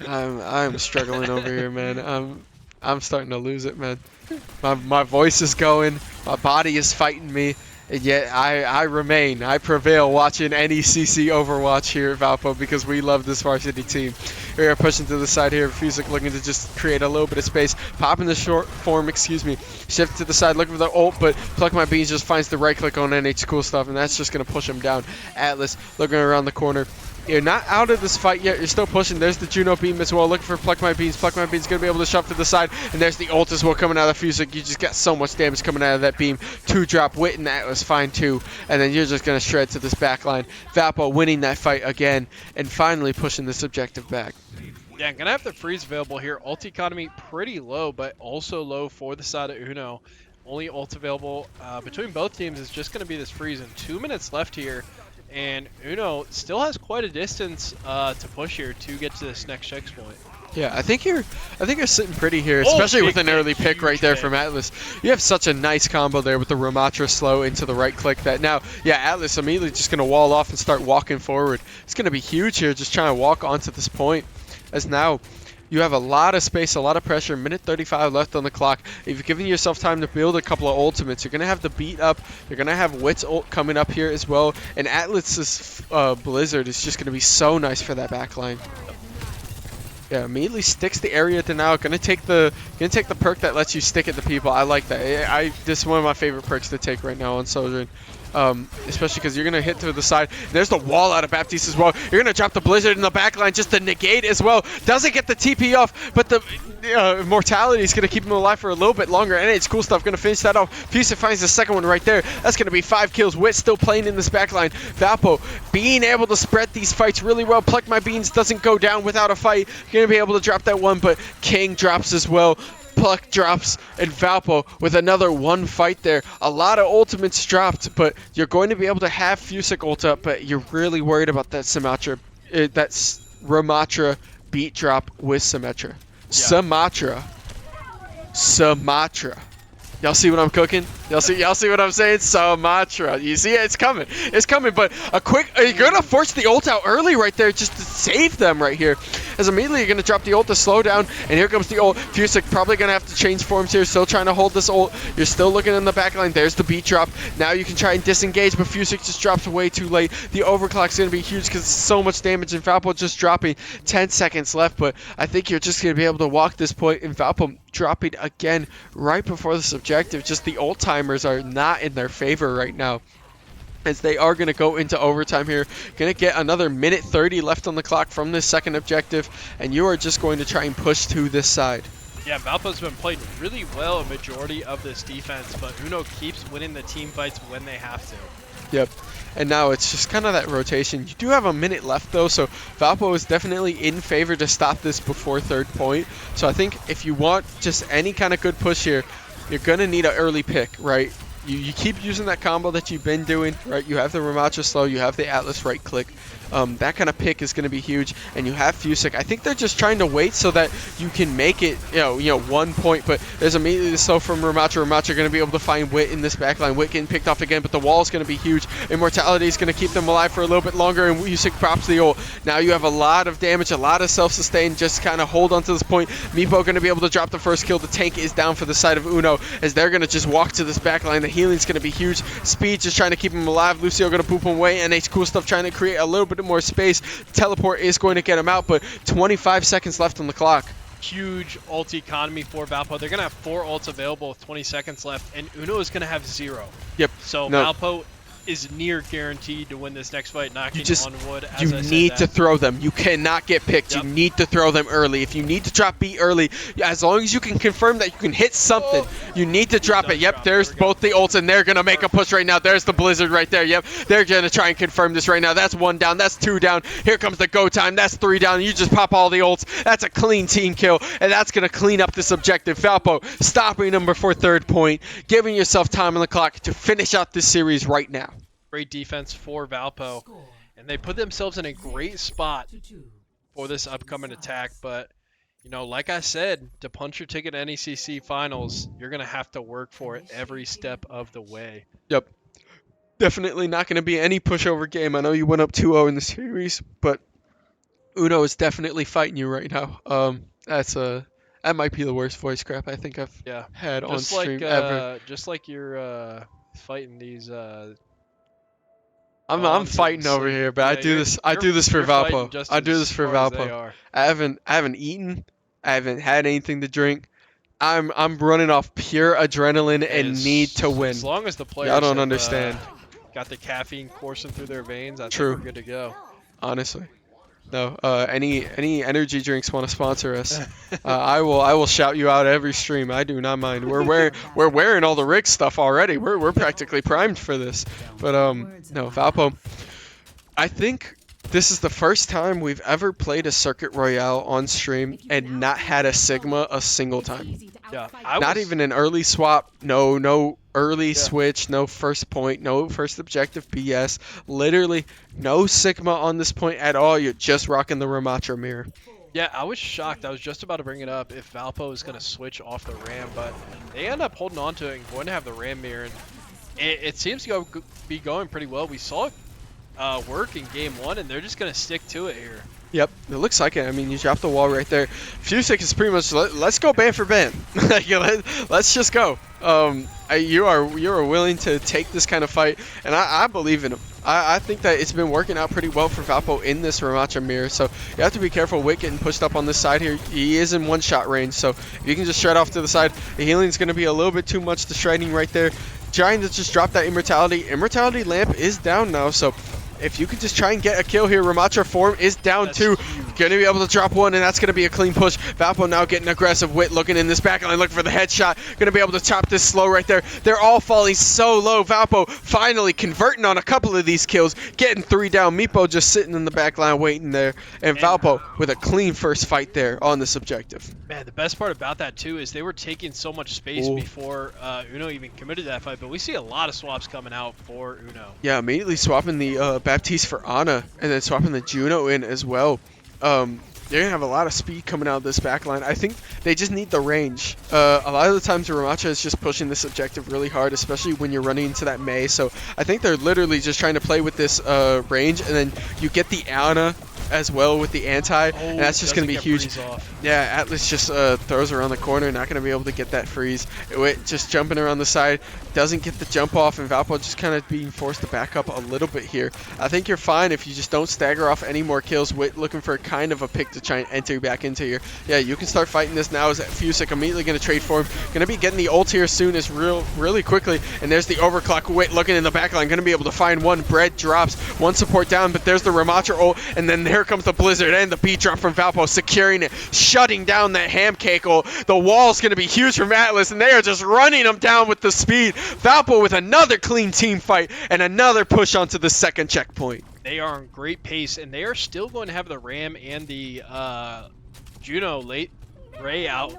I'm struggling over here, man. I'm starting to lose it, man. My voice is going. My body is fighting me. And yet I prevail watching NECC Overwatch here at Valpo, because we love this varsity team. We are pushing to the side here. Fusic looking to just create a little bit of space. Popping the short form, excuse me. Shift to the side, looking for the ult, but Pluck My Beans just finds the right click on NH Cool Stuff, and that's just going to push him down. Atlas looking around the corner. You're not out of this fight yet. You're still pushing. There's the Juno Beam as well. Looking for Pluck My Beans. Pluck My Beans going to be able to shove to the side. And there's the ult as well coming out of Fusic. You just got so much damage coming out of that beam. 2 drop. Wit and Atlas fine too. And then you're just going to shred to this back line. Valpo winning that fight again. And finally pushing this objective back. Yeah, I'm going to have the freeze available here. Ult economy pretty low, but also low for the side of Uno. Only ult available between both teams is just going to be this freeze. And 2 minutes left here. And Uno still has quite a distance to push here to get to this next checkpoint. Yeah, I think you're sitting pretty here, especially with an early pick right there from Atlas. You have such a nice combo there with the Ramatra slow into the right click that now, yeah, Atlas immediately just going to wall off and start walking forward. It's going to be huge here, just trying to walk onto this point. As now You have a lot of space, a lot of pressure. Minute 35 left on the clock. If you're giving yourself time to build a couple of ultimates, you're going to have the beat up. You're going to have Wit's ult coming up here as well. And Atlas's Blizzard is just going to be so nice for that backline. Yeah, immediately sticks the area denial. Gonna take the perk that lets you stick it to people. I like that. This is one of my favorite perks to take right now on Sojourn. Especially because you're gonna hit through the side. There's the wall out of Baptiste as well. You're gonna drop the Blizzard in the backline just to negate as well. Doesn't get the TP off, but the mortality is gonna keep him alive for a little bit longer. And it's cool stuff. Gonna finish that off. Fusa finds the second one right there. That's gonna be 5 kills. Wit still playing in this backline. Valpo being able to spread these fights really well. Pluck My Beans doesn't go down without a fight. Gonna be able to drop that one, but King drops as well. Pluck drops, and Valpo with another one fight there. A lot of ultimates dropped, but you're going to be able to have Fusic ult up, but you're really worried about that Ramatra beat drop with Symmetra. Yeah. Symmetra. Y'all see what I'm cooking? Y'all see what I'm saying? Symmetra. You see it? It's coming. It's coming, but you're going to force the ult out early right there just to save them right here. As immediately you're going to drop the ult to slow down, and here comes the ult. Fusic probably going to have to change forms here, still trying to hold this ult. You're still looking in the backline. There's the beat drop. Now you can try and disengage, but Fusic just drops way too late. The overclock's going to be huge because it's so much damage, and Valpo just dropping 10 seconds left, but I think you're just going to be able to walk this point, and Valpo dropping again right before this objective. Just the ult timers are not in their favor right now, as they are going to go into overtime here. Going to get another minute 30 left on the clock from this second objective, and you are just going to try and push to this side. Yeah, Valpo's been playing really well a majority of this defense, but Uno keeps winning the team fights when they have to. Yep. And now it's just kind of that rotation. You do have a minute left though, so Valpo is definitely in favor to stop this before third point. So I think if you want just any kind of good push here, you're going to need an early pick, right? You keep using that combo that you've been doing, right? You have the Ramatra slow, you have the Atlas right click. That kind of pick is going to be huge, and you have Fusic. I think they're just trying to wait so that you can make it, 1 point, but there's immediately the slow from Ramatra. Ramatra going to be able to find Wit in this backline. Wit getting picked off again, but the wall is going to be huge. Immortality is going to keep them alive for a little bit longer, and Fusic props the ult. Now you have a lot of damage, a lot of self-sustain. Just kind of hold on to this point. Meepo going to be able to drop the first kill. The tank is down for the side of Uno, as they're going to just walk to this backline. The healing's going to be huge. Speed just trying to keep him alive. Lucio going to boop him away, and it's cool stuff trying to create a little bit more space. Teleport is going to get him out, but 25 seconds left on the clock. Huge ult economy for Valpo. They're going to have 4 ults available with 20 seconds left, and Uno is going to have 0. Yep. So Valpo is near guaranteed to win this next fight, knocking on wood. You need to throw them. You cannot get picked. Yep. You need to throw them early. If you need to drop B early, as long as you can confirm that you can hit something, you need to drop it. Yep, there's both the ults, and they're going to make a push right now. There's the Blizzard right there. Yep, they're going to try and confirm this right now. That's 1 down. That's 2 down. Here comes the go time. That's 3 down. You just pop all the ults. That's a clean team kill, and that's going to clean up this objective. Valpo stopping them before third point, giving yourself time on the clock to finish out this series right now. Great defense for Valpo, and they put themselves in a great spot for this upcoming attack. But, like I said, to punch your ticket to NECC Finals, you're going to have to work for it every step of the way. Yep. Definitely not going to be any pushover game. I know you went up 2-0 in the series, but Uno is definitely fighting you right now. That might be the worst voice crap I think I've had on stream ever. Just like you're fighting these... I'm fighting over here, but I do this for Valpo. I do this for Valpo. I haven't eaten. I haven't had anything to drink. I'm running off pure adrenaline and need to win. As long as the players I don't understand. Got the caffeine coursing through their veins, I think True. we're good to go. Honestly. No, any energy drinks want to sponsor us? I will shout you out every stream. I do not mind. We're wearing all the Rick stuff already. We're practically primed for this. But no, Valpo. I think this is the first time we've ever played a Circuit Royale on stream and not had a Sigma a single time. Yeah, not even an early swap. No early switch. No first point. No first objective BS. Literally no Sigma on this point at all. You're just rocking the Ramatra mirror. Yeah, I was shocked. I was just about to bring it up if Valpo was going to switch off the Ram, but they end up holding on to it and going to have the Ram mirror. And it seems to be going pretty well. We saw it work in game 1, and they're just going to stick to it here. Yep, it looks like it. I mean, you dropped the wall right there. Fusick is pretty much let's go band for band. Like, let's just go. You are willing to take this kind of fight, and I believe in him. I think that it's been working out pretty well for Valpo in this Ramacha mirror. So you have to be careful. Witt getting pushed up on this side here. He is in one-shot range, so if you can just shred off to the side, the healing is going to be a little bit too much. The shredding right there. Trying to just drop that immortality. Immortality lamp is down now, so if you could just try and get a kill here, Ramacha form is down That's too. huge. Going to be able to drop one, and that's going to be a clean push. Valpo now getting aggressive. Witt looking in this backline, looking for the headshot. Going to be able to chop this slow right there. They're all falling so low. Valpo finally converting on a couple of these kills, getting 3 down. Meepo just sitting in the backline waiting there. And Valpo with a clean first fight there on this objective. Man, the best part about that too is they were taking so much space Ooh. before Uno even committed to that fight, but we see a lot of swaps coming out for Uno. Yeah, immediately swapping the Baptiste for Ana, and then swapping the Juno in as well. They're going to have a lot of speed coming out of this backline. I think they just need the range. A lot of the times Ramacha is just pushing this objective really hard, especially when you're running into that Mei. So I think they're literally just trying to play with this range, and then you get the Ana as well with the anti, and that's just going to be huge. Yeah, Atlas just throws around the corner, not going to be able to get that freeze. Witt just jumping around the side, doesn't get the jump off, and Valpo just kind of being forced to back up a little bit here. I think you're fine if you just don't stagger off any more kills. Witt looking for kind of a pick to try and enter back into here. Yeah, you can start fighting this now. Is that Fusick immediately going to trade for him? Going to be getting the ult here soon as really quickly, and there's the overclock. Witt looking in the backline, going to be able to find one. Bread drops, one support down, but there's the Ramacha ult, and then here comes the Blizzard and the beat drop from Valpo, securing it, shutting down that ham cake ult. The wall's going to be huge from Atlas, and they are just running them down with the speed. Valpo with another clean team fight and another push onto the second checkpoint. They are on great pace, and they are still going to have the Ram and the Juno late Ray out.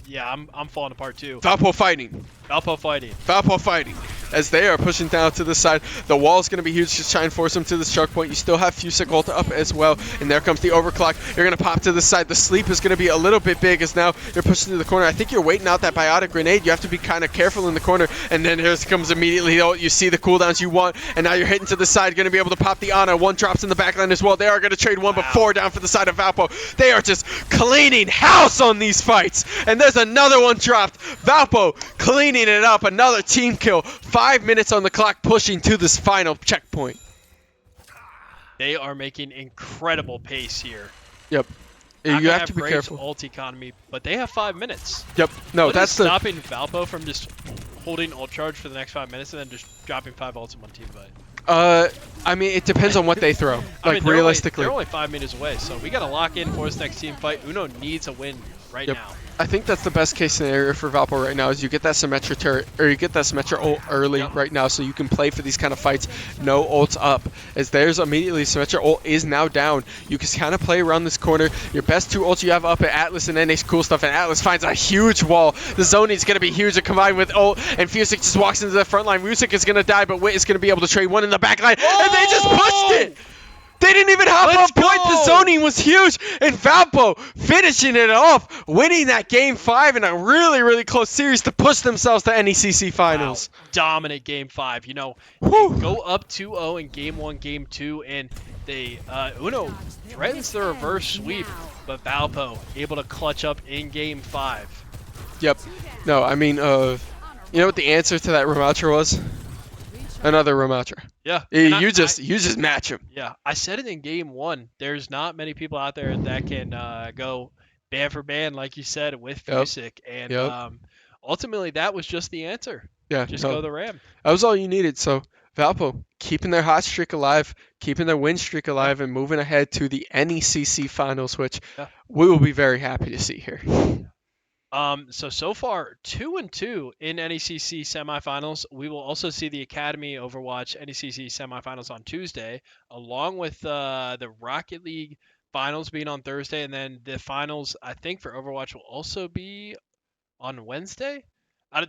Yeah, I'm falling apart too. Valpo fighting. Valpo fighting. Valpo fighting. As they are pushing down to the side. The wall's going to be huge. Just try and force them to this choke point. You still have Fusick ult up as well. And there comes the overclock. You're going to pop to the side. The sleep is going to be a little bit big as now you're pushing to the corner. I think you're waiting out that biotic grenade. You have to be kind of careful in the corner. And then here comes immediately the ult. You see the cooldowns you want. And now you're hitting to the side. Going to be able to pop the Ana. One drops in the backline as well. They are going to trade one, but 4 down for the side of Valpo. They are just cleaning house on these fights. And there's another one dropped. Valpo cleaning it up. Another team kill. 5 minutes on the clock, pushing to this final checkpoint. They are making incredible pace here. Yep. Not You gonna have to be great careful. Ult economy, but they have 5 minutes. Yep. No, What that's is the. stopping Valpo from just holding ult charge for the next 5 minutes and then just dropping 5 ults in one team fight. I mean, it depends on what they throw. I Like mean, realistically. they're only 5 minutes away, so we got to lock in for this next team fight. Uno needs a win right Yep. now. I think that's the best case scenario for Valpo right now is you get that Symmetra turret, or you get that Symmetra ult early Yep. right now so you can play for these kind of fights. No ults up. As there's immediately Symmetra ult is now down. You can kind of play around this corner. Your best 2 ults you have up at Atlas and NA's cool stuff, and Atlas finds a huge wall. The zoning is going to be huge combined with ult, and Fusick just walks into the front line. Fusick is going to die, but Witt is going to be able to trade one in the back line, and they just pushed it! They didn't even hop Let's on point. go! The zoning was huge. And Valpo finishing it off, winning that game 5 in a really, really close series to push themselves to NECC Finals. Wow. Dominant game 5. You know, Whew. they go up 2-0 in game 1, game 2, and they Uno threatens the reverse sweep, but Valpo able to clutch up in game 5. Yep. No, I mean, you know what the answer to that Ramacha was? Another Ramacha. Yeah. You just match him. Yeah, I said it in game 1. There's not many people out there that can go band for band, like you said, with Yep. Fusick. And Yep. ultimately, that was just the answer. Yeah. Just no, go the Ram. that was all you needed. So Valpo keeping their hot streak alive, keeping their win streak alive, and moving ahead to the NECC Finals, which Yeah. we will be very happy to see here. So far 2-2 in NECC semifinals. We will also see the Academy Overwatch NECC semifinals on Tuesday, along with the Rocket League finals being on Thursday, and then the finals I think for Overwatch will also be on Wednesday.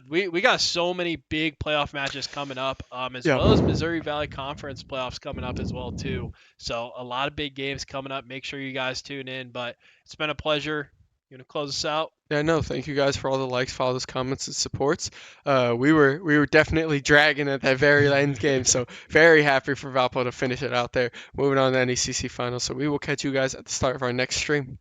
We got so many big playoff matches coming up, as Yeah. well as Missouri Valley Conference playoffs coming up as well too. So a lot of big games coming up. Make sure you guys tune in. But it's been a pleasure, You gonna close us out? Yeah, no, thank you guys for all the likes, follows, comments, and supports. We were definitely dragging at that very end game, so very happy for Valpo to finish it out there. Moving on to NECC finals. So we will catch you guys at the start of our next stream.